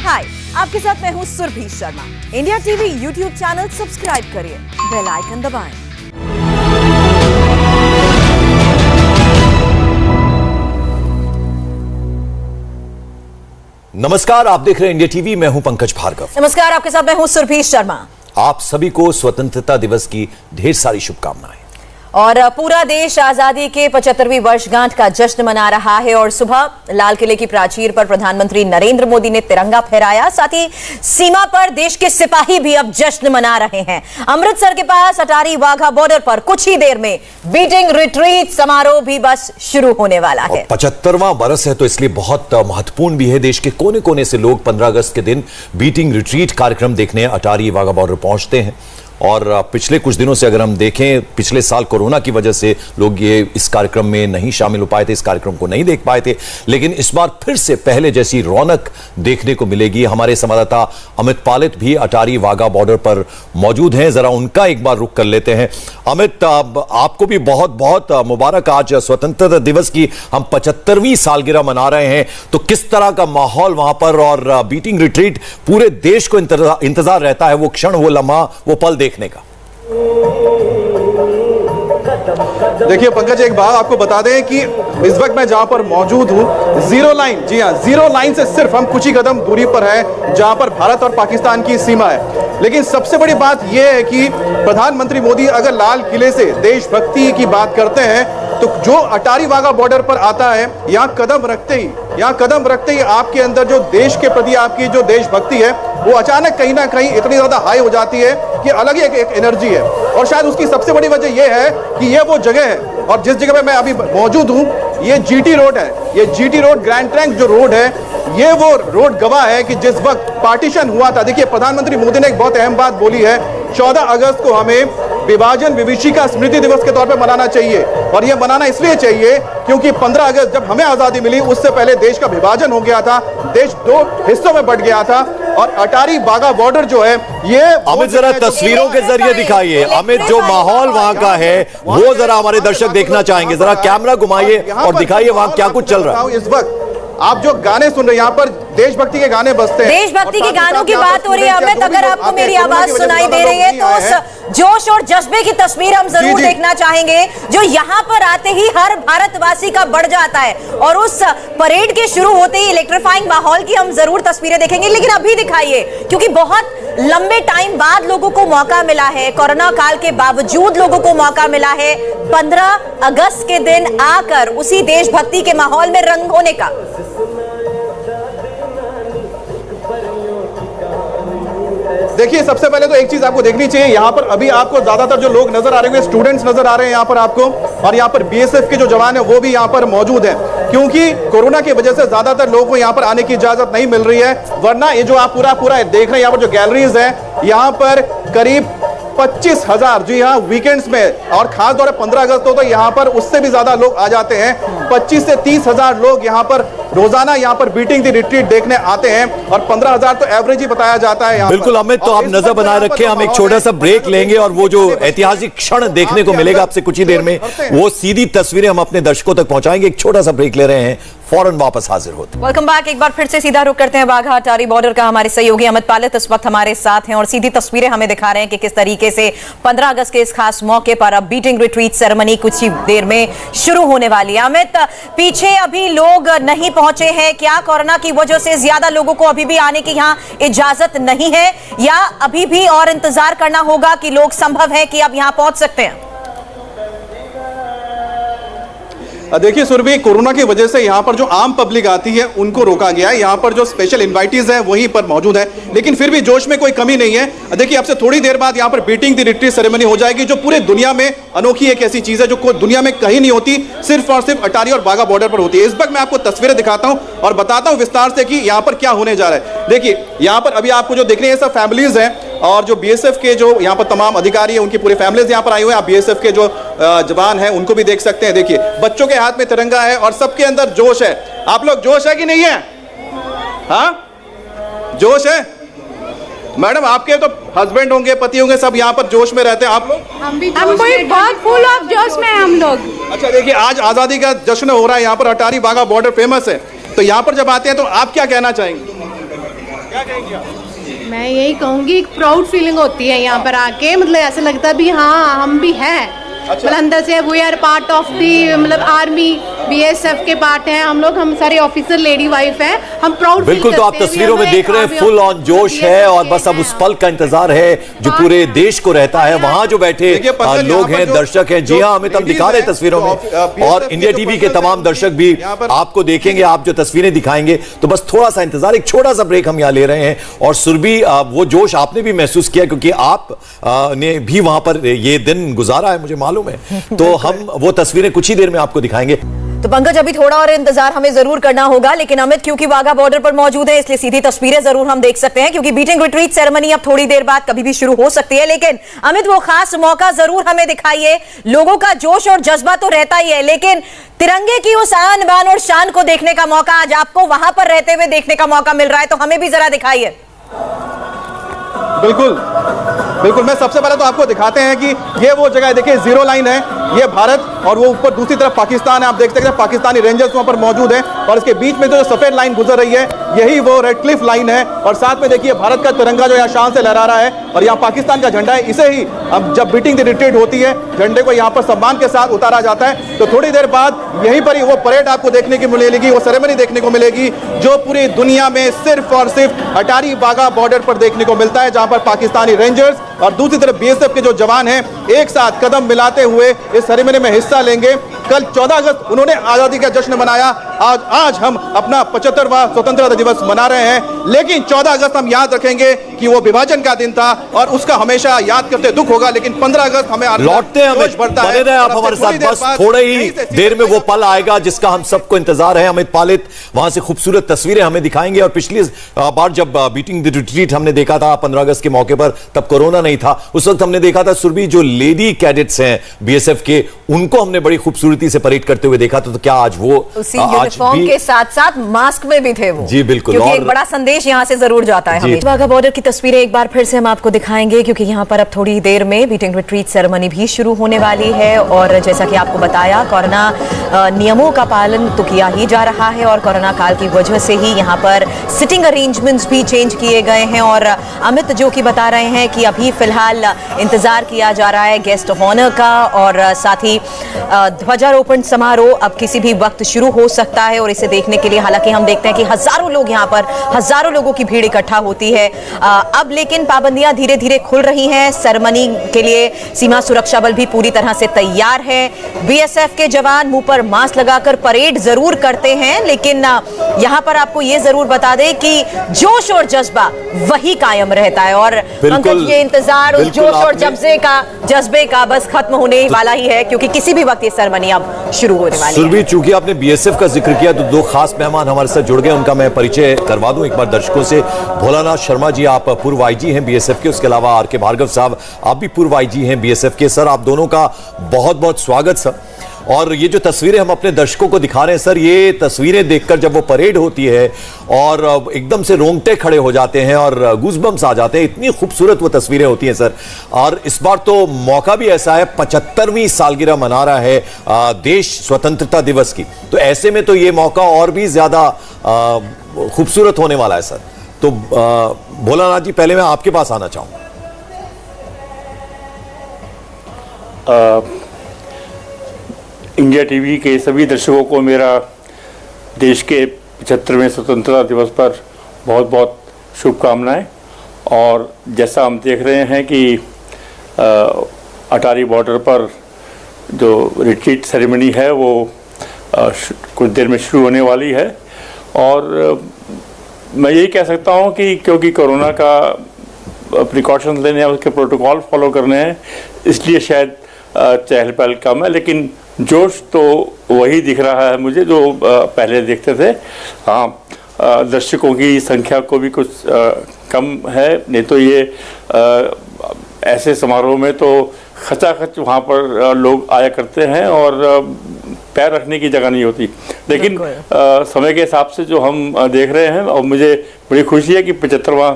हाय, आपके साथ मैं हूँ Surabhi Sharma. India TV YouTube channel subscribe करिए, बेल आइकन दबाएं। नमस्कार, आप देख रहे हैं इंडिया टीवी। मैं हूं पंकज भार्गव। नमस्कार, आपके साथ मैं हूँ सुरभि शर्मा। आप सभी को स्वतंत्रता दिवस की ढेर सारी शुभकामनाएं। और पूरा देश आजादी के 75वीं वर्षगांठ का जश्न मना रहा है और सुबह लाल किले की प्राचीर पर प्रधानमंत्री नरेंद्र मोदी ने तिरंगा फहराया। साथ ही सीमा पर देश के सिपाही भी अब जश्न मना रहे हैं। अमृतसर के पास अटारी वाघा बॉर्डर पर कुछ ही देर में बीटिंग रिट्रीट समारोह भी बस शुरू होने वाला है। 75वां बरस है तो इसलिए बहुत महत्वपूर्ण भी है। देश के कोने कोने से लोग 15 अगस्त के दिन बीटिंग रिट्रीट कार्यक्रम देखने अटारी वाघा बॉर्डर पहुंचते हैं। और पिछले कुछ दिनों से अगर हम देखें, पिछले साल कोरोना की वजह से लोग ये इस कार्यक्रम में नहीं शामिल हो पाए थे, इस कार्यक्रम को नहीं देख पाए थे, लेकिन इस बार फिर से पहले जैसी रौनक देखने को मिलेगी। हमारे संवाददाता अमित पालित भी अटारी वाघा बॉर्डर पर मौजूद हैं, जरा उनका एक बार रुख कर लेते हैं। अमित, आपको भी बहुत बहुत मुबारक। आज स्वतंत्रता दिवस की हम 75वीं सालगिरह मना रहे हैं, तो किस तरह का माहौल वहां पर, और बीटिंग रिट्रीट पूरे देश को इंतजार रहता है वो क्षण, वो लम्हा, वो पल देखने का। देखिए पंकज, एक बात आपको बता दें कि इस वक्त मैं जहां पर मौजूद हूं, जीरो लाइन, जी हां, जीरो लाइन से सिर्फ हम कुछ ही कदम दूरी पर है जहां पर भारत और पाकिस्तान की सीमा है। लेकिन सबसे बड़ी बात यह है कि प्रधानमंत्री मोदी अगर लाल किले से देशभक्ति की बात करते हैं तो जो अटारी वाघा बॉर्डर पर आता है, यहाँ कदम रखते ही आपके अंदर जो देश के प्रति आपकी जो देशभक्ति है वो अचानक कहीं ना कहीं इतनी ज्यादा हाई हो जाती है कि अलग ही एक एनर्जी है। और शायद उसकी सबसे बड़ी वजह यह है कि ये वो जगह है, और जिस जगह पे मैं अभी मौजूद हूँ ये जीटी रोड है। ये जीटी रोड, ग्रैंड ट्रंक जो रोड है, ये वो रोड गवाह है कि जिस वक्त पार्टीशन हुआ था, देखिए प्रधानमंत्री मोदी ने एक बहुत अहम बात बोली है, 14 अगस्त को हमें विभाजन विभीषिका स्मृति दिवस के तौर पे मनाना चाहिए। और ये मनाना इसलिए चाहिए क्योंकि 15 अगस्त जब हमें आजादी मिली उससे पहले देश का विभाजन हो गया था, देश 2 हिस्सों में बंट गया था। और अटारी वाघा बॉर्डर जो है, ये अमित जरा तस्वीरों के जरिए दिखाइए। अमित, जो माहौल वहां का है वो जरा हमारे दर्शक देखना चाहेंगे। जरा कैमरा घुमाइए और दिखाइए वहां क्या कुछ चल रहा है। इस वक्त आप जो गाने सुन रहे हैं, यहाँ पर देशभक्ति के गाने बजते हैं, देशभक्ति के गानों की बात हो रही है। अमित, अगर आपको मेरी आवाज सुनाई दे रही है तो उस जोश और जज्बे की तस्वीर हम जरूर देखना चाहेंगे जो यहाँ पर आते ही हर भारतवासी का बढ़ जाता है। और उस परेड के शुरू होते ही इलेक्ट्रीफाइंग माहौल की हम जरूर तस्वीरें देखेंगे। लेकिन अभी दिखाइए, क्योंकि बहुत लंबे टाइम बाद लोगों को मौका मिला है, कोरोना काल के बावजूद लोगों को मौका मिला है 15 अगस्त के दिन आकर उसी देशभक्ति के माहौल में रंग होने का। देखिए, सबसे पहले तो एक चीज आपको देखनी चाहिए, यहाँ पर अभी आपको ज्यादातर जो लोग नजर आ रहे हैं स्टूडेंट्स नजर आ रहे हैं यहाँ पर आपको, और यहाँ पर बीएसएफ के जो जवान है वो भी यहाँ पर मौजूद हैं, क्योंकि कोरोना की वजह से ज्यादातर लोगों को यहाँ पर आने की इजाजत नहीं मिल रही है। वरना ये जो आप पूरा देख रहे हैं, यहाँ पर जो गैलरीज है, यहाँ पर करीब 25,000, जी हाँ, वीकेंड्स में, और खास तौर पर 15 अगस्त तो यहाँ पर उससे भी ज्यादा लोग आ जाते हैं। 25 से 30,000 लोग यहाँ पर रोजाना यहाँ पर बीटिंग दी रिट्रीट देखने आते हैं, और 15,000 तो एवरेज ही बताया जाता है। बिल्कुल अमित, तो आप नजर बनाए रखें, हम एक छोटा सा ब्रेक लेंगे और वो जो ऐतिहासिक क्षण देखने को मिलेगा आपसे कुछ ही देर में, वो सीधी तस्वीरें हम अपने दर्शकों तक पहुंचाएंगे। एक छोटा सा ब्रेक ले रहे हैं, फौरन वापस हाजिर होते। Welcome back. एक बार फिर से सीधा रुख करते हैं वाघा अटारी बॉर्डर का। हमारे सहयोगी अमित पालित इस वक्त हमारे साथ हैं और सीधी तस्वीरें हमें दिखा रहे हैं कि किस तरीके से 15 अगस्त के इस खास मौके पर अब बीटिंग रिट्रीट सेरेमनी कुछ ही देर में शुरू होने वाली है। अमित, पीछे अभी लोग नहीं पहुंचे हैं क्या? कोरोना की वजह से ज्यादा लोगों को अभी भी आने की यहाँ इजाजत नहीं है, या अभी भी और इंतजार करना होगा कि लोग संभव है कि अब यहाँ पहुंच सकते हैं? देखिए सुरभि, कोरोना की वजह से यहाँ पर जो आम पब्लिक आती है उनको रोका गया है। यहाँ पर जो स्पेशल इनवाइटीज हैं वहीं पर मौजूद है, लेकिन फिर भी जोश में कोई कमी नहीं है। देखिए, अब से थोड़ी देर बाद यहाँ पर बीटिंग दी रिट्रीट सेरेमनी हो जाएगी, जो पूरे दुनिया में अनोखी एक ऐसी चीज है जो दुनिया में कहीं नहीं होती, सिर्फ और सिर्फ अटारी और वाघा बॉर्डर पर होती है। इस वक्त मैं आपको तस्वीरें दिखाता हूँ और बताता हूँ विस्तार से कि यहाँ पर क्या होने जा रहा है। देखिए, यहाँ पर अभी आपको जो देख रहे हैं सब फैमिलीज हैं, और जो बीएसएफ के जो यहाँ पर तमाम अधिकारी हैं उनकी पूरी फैमिलीज यहाँ पर आई हुई हैं। आप बीएसएफ के जो जवान हैं उनको भी देख सकते हैं। देखिए, बच्चों के हाथ में तिरंगा है और सबके अंदर जोश है। आप लोग जोश है कि नहीं है? हाँ, जोश है? मैडम, आपके तो हस्बैंड होंगे, पति होंगे, सब यहाँ पर जोश में रहते हैं। आप लोग? हम भी बहुत फुल ऑफ जोश में हम लोग। अच्छा, देखिए, आज आजादी का जश्न हो रहा है यहाँ पर, अटारी वाघा बॉर्डर फेमस है, तो यहाँ पर जब आते हैं तो आप क्या कहना चाहेंगे? क्या कहेंगी आप? मैं यही कहूँगी, एक प्राउड फीलिंग होती है यहाँ पर आके, मतलब ऐसा लगता है भी हाँ हम भी हैं, मतलब अंदर से we are part of the, मतलब आर्मी BSF के पार्ट हैं हम लोग, हम सारे ऑफिसर लेडी वाइफ हैं, हम प्राउड। बिल्कुल, तो आप तस्वीरों में देख रहे हैं फुल ऑन जोश है और बस अब उस पल का इंतजार है जो पूरे देश को रहता है। वहां जो बैठे लोग हैं, दर्शक हैं, जी हाँ अमित, हम दिखा रहे हैं तस्वीरों में, और इंडिया टीवी के तमाम दर्शक भी आपको देखेंगे, आप जो तस्वीरें दिखाएंगे। तो बस थोड़ा सा इंतजार, एक छोटा सा ब्रेक हम यहाँ ले रहे हैं। और सुरभि, वो जोश आपने भी महसूस किया क्योंकि आप ने भी वहां पर ये दिन गुजारा है, मुझे मालूम है। तो हम वो तस्वीरें कुछ ही देर में आपको दिखाएंगे। तो पंकज, अभी थोड़ा और इंतजार हमें जरूर करना होगा, लेकिन अमित क्योंकि वाघा बॉर्डर पर मौजूद है इसलिए सीधी तस्वीरें जरूर हम देख सकते हैं, क्योंकि बीटिंग रिट्रीट सेरेमनी अब थोड़ी देर बाद कभी भी शुरू हो सकती है। लेकिन अमित, वो खास मौका जरूर हमें दिखाइए। लोगों का जोश और जज्बा तो रहता ही है, लेकिन तिरंगे की उस आन बान और शान को देखने का मौका आज आपको वहां पर रहते हुए देखने का मौका मिल रहा है, तो हमें भी जरा दिखाइए। बिल्कुल बिल्कुल, मैं सबसे पहले तो आपको दिखाते हैं कि ये वो जगह है, देखिए जीरो लाइन है, ये भारत और वो ऊपर दूसरी तरफ पाकिस्तान है। आप देख सकते हैं पाकिस्तानी रेंजर्स वहां पर मौजूद हैं, और इसके बीच में जो सफेद लाइन गुजर रही है यही वो रेड क्लिफ लाइन है। और साथ में देखिए भारत का तिरंगा जो यहाँ शान से लहरा रहा है, और यहाँ पाकिस्तान का झंडा है। इसे ही अब जब बीटिंग द रिट्रीट होती है, झंडे को यहाँ पर सम्मान के साथ उतारा जाता है। तो थोड़ी देर बाद यहीं पर ही वो परेड आपको देखने की मिलेगी, वो सेरेमनी देखने को मिलेगी, जो पूरी दुनिया में सिर्फ और सिर्फ अटारी वाघा बॉर्डर पर देखने को मिलता है, जहां पर पाकिस्तानी रेंजर्स और दूसरी तरफ BSF के जो जवान हैं एक साथ कदम मिलाते हुए इस सेरेमनी में हिस्सा लेंगे। कल 14 अगस्त उन्होंने आजादी का जश्न मनाया, आज हम अपना 75वां स्वतंत्रता दिवस मना रहे हैं, लेकिन 14 अगस्त हम याद रखेंगे कि वो विभाजन का दिन था और उसका हमेशा याद करते दुख होगा। लेकिन 15 अगस्त हमें लौटते हैं, बने रहे आप हमारे साथ, बस थोड़े ही देर में वो पल आएगा जिसका हम सबको इंतजार है। अमित पालित वहां से खूबसूरत तस्वीरें हमें दिखाएंगे। और पिछली बार जब बीटिंग द रिट्रीट हमने देखा था 15 अगस्त के मौके पर, तब कोरोना नहीं था, उस वक्त हमने देखा था सुरभि जो लेडी कैडेट्स हैं BSF के, उनको हमने बड़ी खूबसूरती से परेड करते हुए देखा था। तो क्या आज वो उसी यूनिफॉर्म के साथ साथ मास्क में भी थे वो? जी बिल्कुल, क्योंकि एक बड़ा संदेश यहां से जरूर जाता है हमें। वाघा बॉर्डर की तस्वीरें एक बार फिर से हम आपको दिखाएंगे, क्योंकि यहां पर अब थोड़ी देर में बीटिंग रिट्रीट सेरेमनी भी शुरू होने वाली है। और जैसा कि आपको बताया, कोरोना नियमों का पालन तो किया ही जा रहा है, और कोरोना काल की वजह से ही यहाँ पर सिटिंग अरेंजमेंट्स भी चेंज किए गए हैं। और अमित जो कि बता रहे हैं कि अभी फिलहाल इंतजार किया जा रहा है गेस्ट ऑफ ऑनर का, और साथ ही ध्वजारोपण समारोह अब किसी भी वक्त शुरू हो सकता है। और इसे देखने के लिए हालांकि हम देखते हैं कि हजारों लोग यहाँ पर, हजारों लोगों की भीड़ इकट्ठा होती है। अब लेकिन पाबंदियां धीरे धीरे खुल रही हैं। सेरेमनी के लिए सीमा सुरक्षा बल भी पूरी तरह से तैयार है। BSF के जवान मुंह पर मास्क लगाकर परेड जरूर करते हैं, लेकिन यहाँ पर आपको ये जरूर बता दें कि जोश और जज्बा वही कायम रहता है। और पंकज, ये इंतजार उस जोश और जज्बे का बस खत्म होने वाला ही है, क्योंकि किसी भी वक्त ये सेरेमनी अब शुरू होने वाली है। सुरभि, चूंकि आपने BSF का जिक्र किया तो दो खास मेहमान हमारे साथ जुड़ गए, उनका मैं परिचय करवा दूं एक बार दर्शकों से। भोलानाथ शर्मा जी, आप पूर्व IG हैं BSF के, उसके अलावा RK भार्गव साहब, आप भी पूर्व IG हैं BSF के। सर, आप दोनों का बहुत बहुत स्वागत सर। और ये जो तस्वीरें हम अपने दर्शकों को दिखा रहे हैं सर, ये तस्वीरें देखकर जब वो परेड होती है और एकदम से रोंगटे खड़े हो जाते हैं और गूज़बम्स आ जाते हैं, इतनी खूबसूरत वो तस्वीरें होती हैं सर। और इस बार तो मौका भी ऐसा है, 75वीं सालगिरह मना रहा है देश स्वतंत्रता दिवस की, तो ऐसे में तो ये मौका और भी ज्यादा खूबसूरत होने वाला है सर। तो भोलानाथ जी, पहले मैं आपके पास आना चाहूंगा। इंडिया टीवी के सभी दर्शकों को मेरा देश के 75वें स्वतंत्रता दिवस पर बहुत बहुत शुभकामनाएं। और जैसा हम देख रहे हैं कि अटारी बॉर्डर पर जो रिट्रीट सेरेमनी है वो कुछ देर में शुरू होने वाली है। और मैं यही कह सकता हूं कि क्योंकि कोरोना का प्रिकॉशंस लेने हैं, उसके प्रोटोकॉल फॉलो करने हैं, इसलिए शायद चहल पहल कम है, लेकिन जोश तो वही दिख रहा है मुझे जो पहले देखते थे। हाँ, दर्शकों की संख्या को भी कुछ कम है, नहीं तो ये ऐसे समारोह में तो खचाखच वहाँ पर लोग आया करते हैं और पैर रखने की जगह नहीं होती। लेकिन समय के हिसाब से जो हम देख रहे हैं, और मुझे बड़ी खुशी है कि 75वां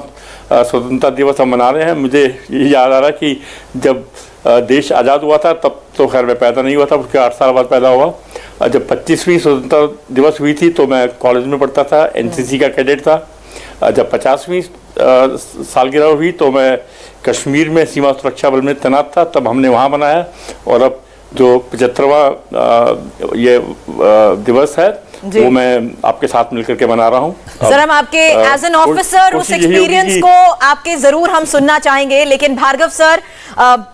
स्वतंत्रता दिवस हम मना रहे हैं। मुझे ये याद आ रहा है कि जब देश आज़ाद हुआ था तब तो खैर मैं पैदा नहीं हुआ था, उसके 8 साल बाद पैदा हुआ। जब 25वीं स्वतंत्रता दिवस हुई थी तो मैं कॉलेज में पढ़ता था, NCC का कैडेट था। जब 50वीं सालगिरह हुई तो मैं कश्मीर में सीमा सुरक्षा बल में तैनात था, तब हमने वहाँ मनाया। और अब जो 75वां ये दिवस है वो मैं आपके साथ मिलकर के मना रहा हूँ। सर, हम आपके एज एन ऑफिसर उस एक्सपीरियंस को आपके जरूर हम सुनना चाहेंगे, लेकिन भार्गव सर,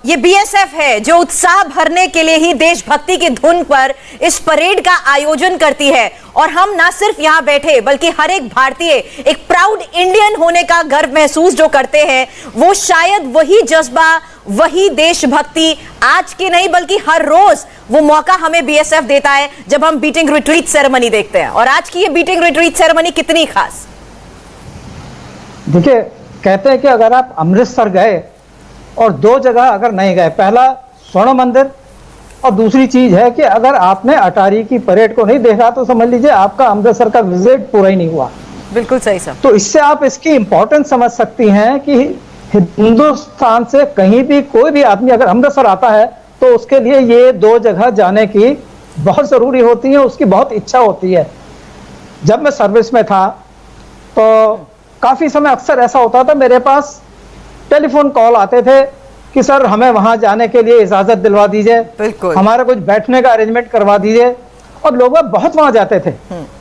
ये बीएसएफ है जो उत्साह भरने के लिए ही देशभक्ति की धुन पर इस परेड का आयोजन करती है, और हम ना सिर्फ यहाँ बैठे बल्कि हर एक भारतीय एक प्राउड इंडियन होने का गर्व महसूस जो करते हैं, वो शायद वही जज्बा, वही देशभक्ति आज की नहीं बल्कि हर रोज वो मौका हमें बीएसएफ देता है जब हम बीटिंग रिट्रीट सेरेमनी देखते हैं। और आज की ये बीटिंग रिट्रीट सेरेमनी कितनी खास? देखिए, कहते हैं कि अगर आप अमृतसर गए और दो जगह अगर नहीं गए, पहला स्वर्ण मंदिर और दूसरी चीज है कि अगर आपने अटारी की परेड को नहीं देखा तो समझ लीजिए आपका अमृतसर का विजिट पूरा ही नहीं हुआ। बिल्कुल सही सर। तो इससे आप इसकी इंपॉर्टेंस समझ सकती हैं कि हिंदुस्तान से कहीं भी कोई भी आदमी अगर अमृतसर आता है तो उसके लिए ये दो जगह जाने की बहुत जरूरी होती है, उसकी बहुत इच्छा होती है। जब मैं सर्विस में था तो काफी समय अक्सर ऐसा होता था, मेरे पास टेलीफोन कॉल आते थे कि सर हमें वहां जाने के लिए इजाजत दिलवा दीजिए, हमारा कुछ बैठने का अरेंजमेंट करवा दीजिए। और लोग बहुत वहां जाते थे,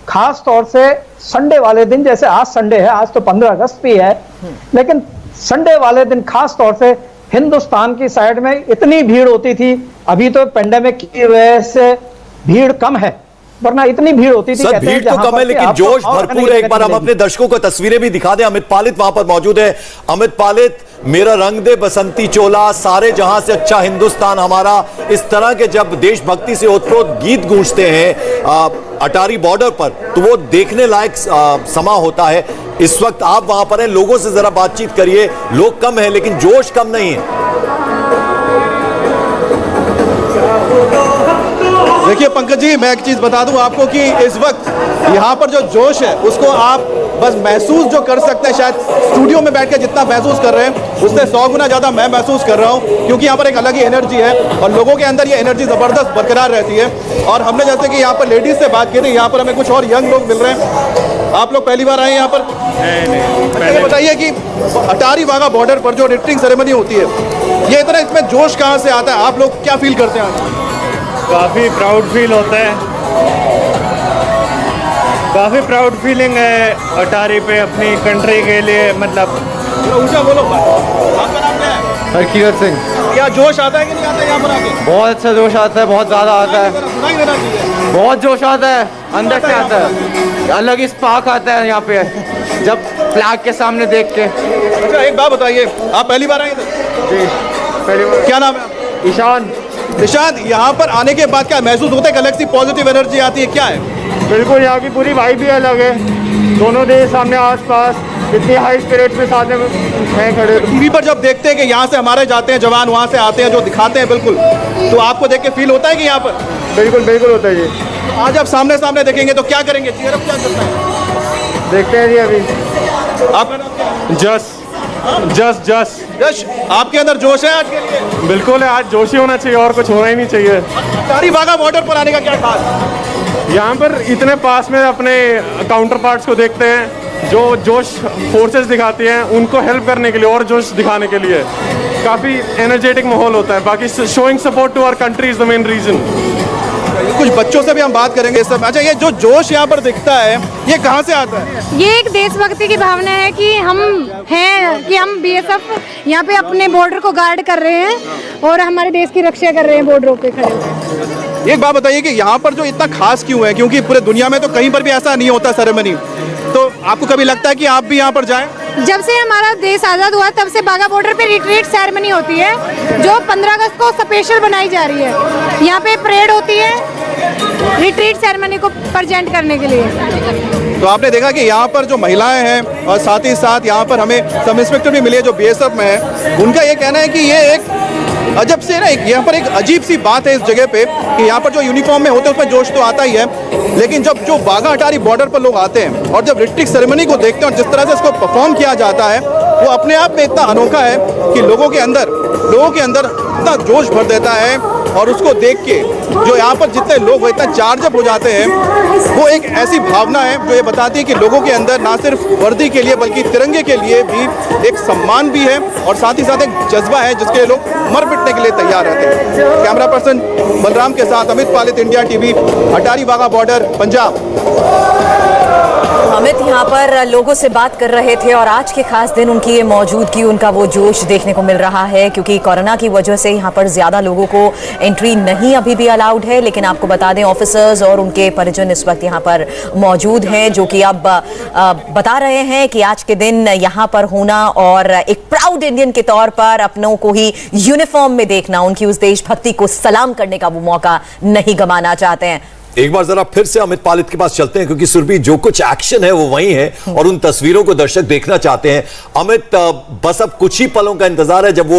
खास तौर से संडे वाले दिन, जैसे आज संडे है, आज तो 15 अगस्त भी है, लेकिन संडे वाले दिन खास तौर से हिंदुस्तान की साइड में इतनी भीड़ होती थी। अभी तो पेंडेमिक की वजह से भीड़ कम है, वरना इतनी भीड़ होती थी। सर, भीड़ तो कम है लेकिन जोश भरपूर है। एक बार हम अपने दर्शकों को तस्वीरें भी दिखा दें। अमित पालित वहां पर मौजूद है। अमित पालित, मेरा रंग दे बसंती चोला, सारे जहां से अच्छा हिंदुस्तान हमारा, इस तरह के जब देशभक्ति से ओतप्रोत गीत गूंजते हैं अटारी बॉर्डर पर, तो वो देखने लायक समा होता है। इस वक्त आप वहां पर हैं, लोगों से जरा बातचीत करिए। लोग कम है लेकिन जोश कम नहीं है। देखिए पंकज जी, मैं एक चीज बता दूं आपको कि इस वक्त यहाँ पर जो जोश है उसको आप बस महसूस जो कर सकते हैं, शायद स्टूडियो में बैठ के जितना महसूस कर रहे हैं उससे 100 गुना ज़्यादा मैं महसूस कर रहा हूँ, क्योंकि यहाँ पर एक अलग ही एनर्जी है और लोगों के अंदर ये एनर्जी ज़बरदस्त बरकरार रहती है। और हमने जैसे कि यहाँ पर लेडीज़ से बात की थी, यहाँ पर हमें कुछ और यंग लोग मिल रहे हैं। आप लोग पहली बार आए यहाँ पर? नहीं। बताइए कि अटारी वाघा बॉर्डर पर जो रिट्रीट सेरेमनी होती है, ये इतना इसमें जोश कहाँ से आता है? आप लोग क्या फील करते हैं? काफ़ी प्राउड फील होता है, काफ़ी प्राउड फीलिंग है अटारी पे अपनी कंट्री के लिए। मतलब ऊंचा बोलो। आपका नाम क्या है? हरकीरत सिंह। क्या जोश आता है कि नहीं आता है यहाँ पर आके? बहुत अच्छा जोश आता है, बहुत ज़्यादा आता है, सुनाई देना चाहिए। बहुत जोश आता है, अंदर से आता है, अलग ही स्पार्क आता है यहाँ पे जब फ्लैग के सामने देख के। अच्छा, एक बात बताइए, आप पहली बार आए थे? जी पहली बार। क्या नाम है? ईशान। निशांत, यहाँ पर आने के बाद क्या महसूस होता है? अलग सी पॉजिटिव एनर्जी आती है, क्या है? बिल्कुल, यहाँ की पूरी वाइब भी अलग है। दोनों देश सामने आसपास इतनी हाई स्पिरिट में साथ में हैं खड़े। टीवी पर जब देखते हैं कि यहाँ से हमारे जाते हैं जवान, वहाँ से आते हैं, जो दिखाते हैं बिल्कुल, तो आपको देख के फील होता है कि यहाँ पर? बिल्कुल बिल्कुल होता है जी। आज आप सामने सामने देखेंगे तो क्या करेंगे? चीयर अप क्या करना है? देखते हैं जी अभी। आपका नाम क्या है? जस जस जस यश, आपके अंदर जोश है आज के लिए? बिल्कुल है, आज जोश ही होना चाहिए और कुछ होना ही नहीं चाहिए। अटारी वाघा बॉर्डर पर आने का क्या खास? यहाँ पर इतने पास में अपने काउंटर पार्ट्स को देखते हैं जो जोश फोर्सेस दिखाती हैं, उनको हेल्प करने के लिए और जोश दिखाने के लिए काफ़ी एनर्जेटिक माहौल होता है। बाकी showing support to our country is the main reason. कुछ बच्चों से भी हम बात करेंगे सब। अच्छा, ये जो जोश यहाँ पर दिखता है ये कहाँ से आता है? ये एक देशभक्ति की भावना है कि हम हैं, कि हम बीएसएफ यहाँ पे अपने बॉर्डर को गार्ड कर रहे हैं और हमारे देश की रक्षा कर रहे हैं बॉर्डरों पे खड़े होकर। एक बात बताइए कि यहाँ पर जो इतना खास क्यों है? क्योंकि पूरे दुनिया में तो कहीं पर भी ऐसा नहीं होता सेरेमनी, तो आपको कभी लगता है कि आप भी यहाँ पर जाएं? जब से हमारा देश आज़ाद हुआ तब से वाघा बॉर्डर पे रिट्रीट सेरेमनी होती है जो 15 अगस्त को स्पेशल बनाई जा रही है। यहाँ पे परेड होती है रिट्रीट सेरेमनी को प्रेजेंट करने के लिए। तो आपने देखा कि यहाँ पर जो महिलाएं हैं और साथ ही साथ यहाँ पर हमें सब इंस्पेक्टर भी मिले जो बीएसएफ में है, उनका ये कहना है कि ये एक अजब से ना, यहाँ पर एक अजीब सी बात है इस जगह पे कि यहाँ पर जो यूनिफॉर्म में होते हैं उसमें जोश तो आता ही है, लेकिन जब जो वाघा अटारी बॉर्डर पर लोग आते हैं और जब रिट्रीट सेरेमनी को देखते हैं और जिस तरह से इसको परफॉर्म किया जाता है, वो अपने आप में इतना अनोखा है कि लोगों के अंदर इतना जोश भर देता है। और उसको देख के जो यहाँ पर जितने लोग वो इतना चार्जअप हो जाते हैं, वो एक ऐसी भावना है जो ये बताती है कि लोगों के अंदर ना सिर्फ वर्दी के लिए बल्कि तिरंगे के लिए भी एक सम्मान भी है और साथ ही साथ एक जज्बा है जिसके लोग मर मिटने के लिए तैयार रहते हैं। कैमरा पर्सन बलराम के साथ अमित पालित, इंडिया टीवी, अटारी वाघा बॉर्डर, पंजाब। अमित यहाँ पर लोगों से बात कर रहे थे और आज के खास दिन उनकी ये मौजूदगी, उनका वो जोश देखने को मिल रहा है, क्योंकि कोरोना की वजह से यहाँ पर ज्यादा लोगों को एंट्री नहीं अभी भी अलाउड है। लेकिन आपको बता दें, ऑफिसर्स और उनके परिजन इस वक्त यहाँ पर मौजूद हैं, जो कि अब बता रहे हैं कि आज के दिन यहाँ पर होना और एक प्राउड इंडियन के तौर पर अपनों को ही यूनिफॉर्म में देखना, उनकी उस देशभक्ति को सलाम करने का वो मौका नहीं गंवाना चाहते हैं। एक बार जरा फिर से अमित पालित के पास चलते हैं, क्योंकि सुरभि जो कुछ एक्शन है वो वही है और उन तस्वीरों को दर्शक देखना चाहते हैं। अमित, बस अब कुछ ही पलों का इंतजार है जब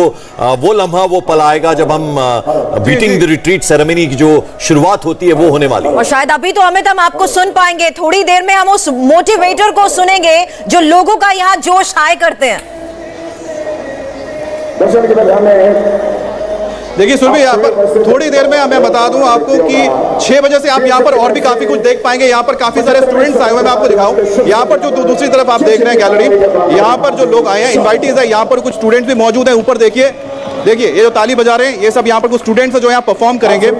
वो लम्हा, वो पल आएगा जब हम बीटिंग द रिट्रीट सेरेमनी की जो शुरुआत होती है वो होने वाली है। और शायद अभी तो अमित हम आपको सुन पाएंगे, थोड़ी देर में हम उस मोटिवेटर को सुनेंगे जो लोगों का यहाँ जोश हाई करते हैं। देखिए सुरभि, यहाँ पर थोड़ी देर में मैं बता दूं आपको कि 6 बजे से आप यहाँ पर और भी काफी कुछ देख पाएंगे। यहाँ पर काफी सारे स्टूडेंट्स आए हुए हैं, मैं आपको दिखाऊं। यहाँ पर जो दूसरी तरफ आप देख रहे हैं गैलरी, यहाँ पर जो लोग आए हैं, इनवाइटीज है, यहाँ पर कुछ स्टूडेंट्स भी मौजूद हैं। ऊपर देखिए ये जो ताली बजा रहे हैं, ये सब यहाँ पर कुछ स्टूडेंट्स हैं जो यहाँ परफॉर्म करेंगे।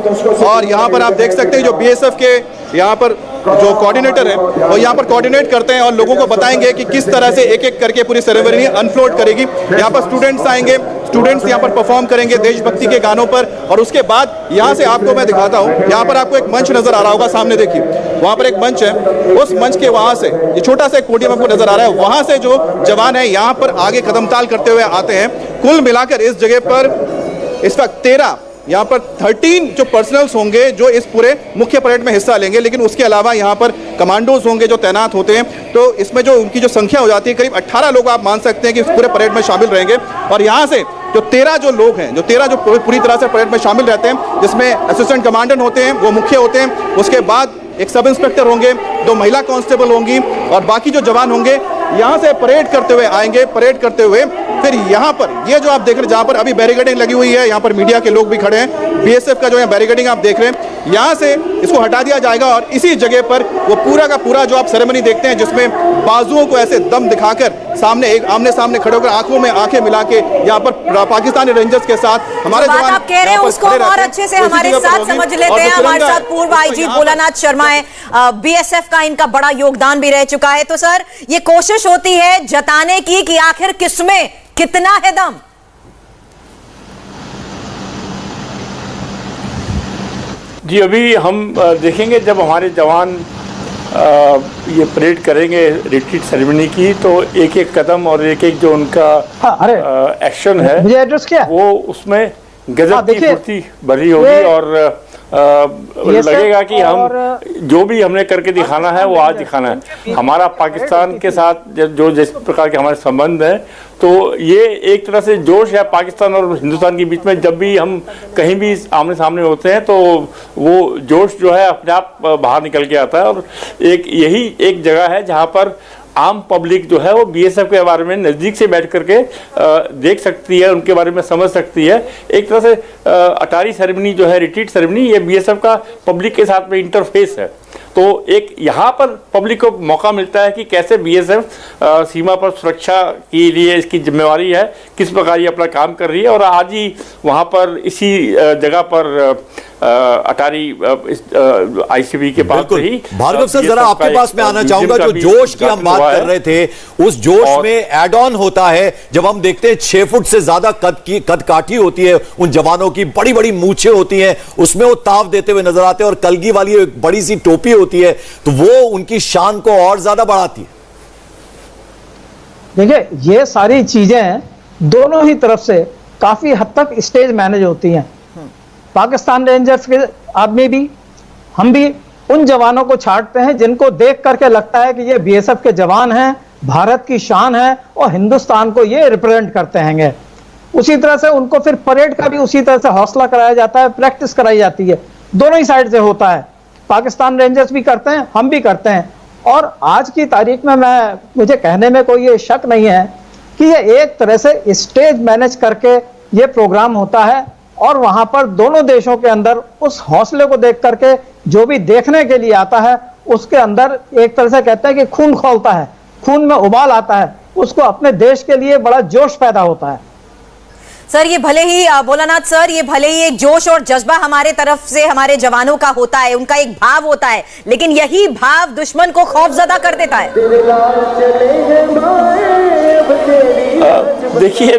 और यहाँ पर आप देख सकते हैं जो BSF के यहाँ पर जो कोऑर्डिनेटर है वो यहाँ पर कोऑर्डिनेट करते हैं और लोगों को बताएंगे कि किस तरह से एक एक करके पूरी सेरेमनी अनफोल्ड करेगी। यहाँ पर स्टूडेंट्स आएंगे, स्टूडेंट्स यहाँ पर परफॉर्म करेंगे देशभक्ति के गानों पर। और उसके बाद यहाँ से आपको मैं दिखाता हूँ, यहाँ पर आपको एक मंच नजर आ रहा होगा, सामने देखिए वहाँ पर एक मंच है। उस मंच के वहाँ से ये छोटा सा एक पोडियम आपको नजर आ रहा है, वहाँ से जो जवान है यहाँ पर आगे कदमताल करते हुए आते हैं। कुल मिलाकर इस जगह पर इस वक्त 13 यहाँ पर 13 जो पर्सनल्स होंगे जो इस पूरे मुख्य परेड में हिस्सा लेंगे, लेकिन उसके अलावा यहाँ पर कमांडोज होंगे जो तैनात होते हैं। तो इसमें जो उनकी जो संख्या हो जाती है, करीब 18 लोग आप मान सकते हैं कि इस पूरे परेड में शामिल रहेंगे। और यहाँ से जो 13 जो लोग हैं, जो 13 जो पूरी तरह से परेड में शामिल रहते हैं, जिसमें असिस्टेंट कमांडेंट होते हैं, वो मुख्य होते हैं। उसके बाद एक सब इंस्पेक्टर होंगे, 2 महिला कांस्टेबल होंगी और बाकी जो जवान होंगे यहाँ से परेड करते हुए आएंगे। परेड करते हुए फिर यहाँ पर ये जो आप देख रहे हैं, जहाँ पर अभी बैरिकेडिंग लगी हुई है, यहाँ पर मीडिया के लोग भी खड़े हैं, BSF का जो यहाँ बैरिकेडिंग आप देख रहे हैं, यहाँ से इसको हटा दिया जाएगा और इसी जगह पर वो पूरा का पूरा जो आप सेरेमनी देखते हैं, जिसमें बाजुओं को ऐसे दम दिखाकर सामने एक आमने सामने खड़े होकर आंखों में आंखें मिला के यहाँ पर पाकिस्तानी रेंजर्स के साथ हमारे जवान आप कह रहे हैं उसको और अच्छे से हमारे साथ समझ लेते हैं। हमारे साथ पूर्व IG भोलानाथ शर्मा है, BSF का इनका बड़ा योगदान भी रह चुका है। तो सर, ये कोशिश होती है जताने की कि आखिर किसमें कितना है दम। जी, अभी हम देखेंगे जब हमारे जवान ये परेड करेंगे रिट्रीट सेरेमनी की, तो एक एक कदम और एक एक जो उनका एक्शन है वो उसमें गजब की फुर्ती भरी होगी और लगेगा कि हम जो भी हमने करके दिखाना है वो आज दिखाना है। हमारा पाकिस्तान के साथ जो जिस प्रकार के हमारे संबंध हैं, तो ये एक तरह से जोश है पाकिस्तान और हिंदुस्तान के बीच में। जब भी हम कहीं भी आमने सामने होते हैं तो वो जोश जो है अपने आप बाहर निकल के आता है। और यही एक जगह है जहाँ पर आम पब्लिक जो है वो BSF के बारे में नज़दीक से बैठ करके देख सकती है, उनके बारे में समझ सकती है। एक तरह से अटारी सेरेमनी जो है, रिट्रीट सेरेमनी, ये BSF का पब्लिक के साथ में इंटरफेस है। तो एक यहाँ पर पब्लिक को मौका मिलता है कि कैसे BSF सीमा पर सुरक्षा के लिए इसकी जिम्मेवारी है, किस प्रकार ये अपना काम कर रही है। और आज ही वहाँ पर इसी जगह पर अटारी ICP के पास ही भार्गव सर, जरा आपके पास मैं आना चाहूंगा। जो जोश की हम बात कर रहे थे, उस जोश में एड ऑन होता है जब हम देखते हैं 6 फुट से ज्यादा कद काठी होती है उन जवानों की, बड़ी बड़ी मूछें होती हैं, उसमें वो ताव देते हुए नजर आते हैं और कलगी वाली एक बड़ी सी टोपी होती है, तो वो उनकी शान को और ज्यादा बढ़ाती है। देखिए, ये सारी चीजें दोनों ही तरफ से काफी हद तक स्टेज मैनेज होती हैं। पाकिस्तान रेंजर्स के आदमी भी, हम भी उन जवानों को छांटते हैं जिनको देख करके लगता है कि ये BSF के जवान हैं, भारत की शान है और हिंदुस्तान को ये रिप्रेजेंट करते हैं। उसी तरह से उनको फिर परेड का भी उसी तरह से हौसला कराया जाता है, प्रैक्टिस कराई जाती है, दोनों ही साइड से होता है। पाकिस्तान रेंजर्स भी करते हैं, हम भी करते हैं। और आज की तारीख में मुझे कहने में कोई ये शक नहीं है कि ये एक तरह से स्टेज मैनेज करके ये प्रोग्राम होता है और वहां पर दोनों देशों के अंदर उस हौसले को देख करके जो भी देखने के लिए आता है उसके अंदर एक तरह से कहते हैं कि खून खौलता है, खून में उबाल आता है, उसको अपने देश के लिए बड़ा जोश पैदा होता है। सर ये भले ही भोलानाथ सर, ये भले ही एक जोश और जज्बा हमारे तरफ से हमारे जवानों का होता है, उनका एक भाव होता है, लेकिन यही भाव दुश्मन को खौफजदा कर देता है। देखिए,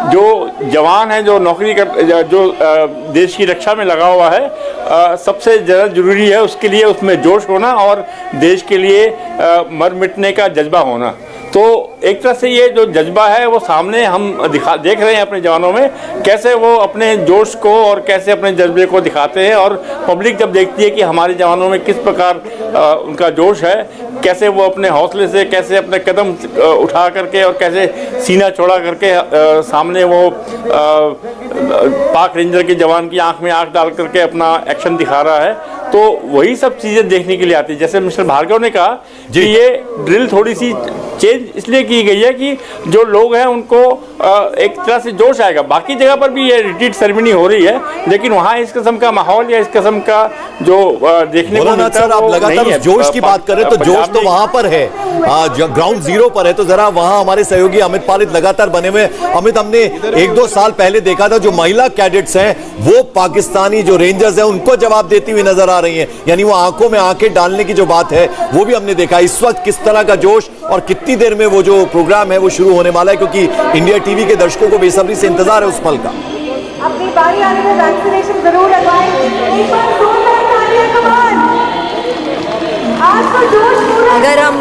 जो जवान है, जो नौकरी कर, जो देश की रक्षा में लगा हुआ है, सबसे ज़्यादा जरूरी है उसके लिए उसमें जोश होना और देश के लिए मर मिटने का जज्बा होना। तो एक तरह से ये जो जज्बा है वो सामने हम देख रहे हैं अपने जवानों में, कैसे वो अपने जोश को और कैसे अपने जज्बे को दिखाते हैं, और पब्लिक जब देखती है कि हमारे जवानों में किस प्रकार उनका जोश है, कैसे वो अपने हौसले से, कैसे अपने कदम उठा करके और कैसे सीना चौड़ा करके सामने वो पाक रेंजर के जवान की आंख में आंख डाल करके अपना एक्शन दिखा रहा है, तो वही सब चीज़ें देखने के लिए आती है। जैसे मिस्टर भार्गव ने कहा कि ये ड्रिल थोड़ी सी चेंज इसलिए की गई है कि जो लोग हैं उनको एक तरह से जोश आएगा। बाकी जगह पर भी ये रिट्रीट सेरेमनी हो रही है, लेकिन वहाँ इस किस्म का माहौल या इस किस्म का जो देखने को मिलता है, आप लगातार जोश की बात करें तो जोश तो वहां पर है, ग्राउंड जीरो पर है। तो जरा वहां हमारे सहयोगी अमित पालित लगातार बने हुए। अमित, हमने 1-2 साल पहले देखा था जो महिला कैडेट्स हैं वो पाकिस्तानी जो रेंजर्स हैं उनको जवाब देती हुई नजर आ रही हैं, यानी वो आंखों में आंखें डालने की जो बात है वो भी हमने देखा। इस वक्त किस तरह का जोश और कितनी देर में वो जो प्रोग्राम है वो शुरू होने वाला है, क्योंकि इंडिया टीवी के दर्शकों को बेसब्री से इंतजार है उस पल का। अपनी बारी आने में वैक्सीनेशन जरूर लगवाएं। एक बार आज तो जोश पूरा। अगर हम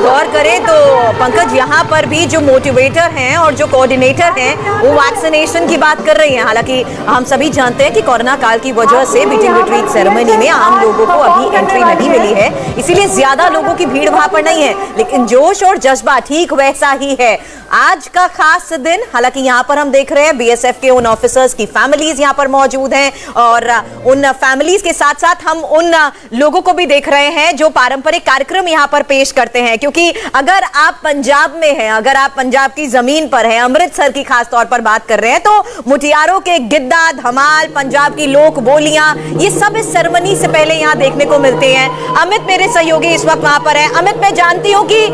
गौर करें तो पंकज, यहाँ पर भी जो मोटिवेटर हैं और जो कोऑर्डिनेटर हैं वो वैक्सीनेशन की बात कर रही हैं। हालांकि हम सभी जानते हैं कि कोरोना काल की वजह से बीटिंग रिट्रीट सेरेमनी में आम लोगों को अभी एंट्री नहीं मिली है, इसीलिए ज्यादा लोगों की भीड़ वहां पर नहीं है, लेकिन जोश और जज्बा ठीक वैसा ही है। आज का खास दिन, हालांकि यहाँ पर हम देख रहे हैं बीएसएफ के उन ऑफिसर्स की फैमिलीज यहाँ पर मौजूद हैं, और उन फैमिलीज के साथ साथ हम उन लोगों को भी देख रहे हैं जो पारंपरिक कार्यक्रम यहाँ पर पेश करते हैं। क्योंकि अगर आप पंजाब में हैं, अगर आप पंजाब की जमीन पर हैं, अमृतसर की खास तौर पर बात कर रहे हैं, तो मुटियारों के गिद्दा, धमाल, पंजाब की लोक बोलियां, ये सब इस सेरेमनी से पहले यहाँ देखने को मिलते हैं। अमित मेरे सहयोगी इस वक्त वहां पर है। अमित, मैं जानती हूँ कि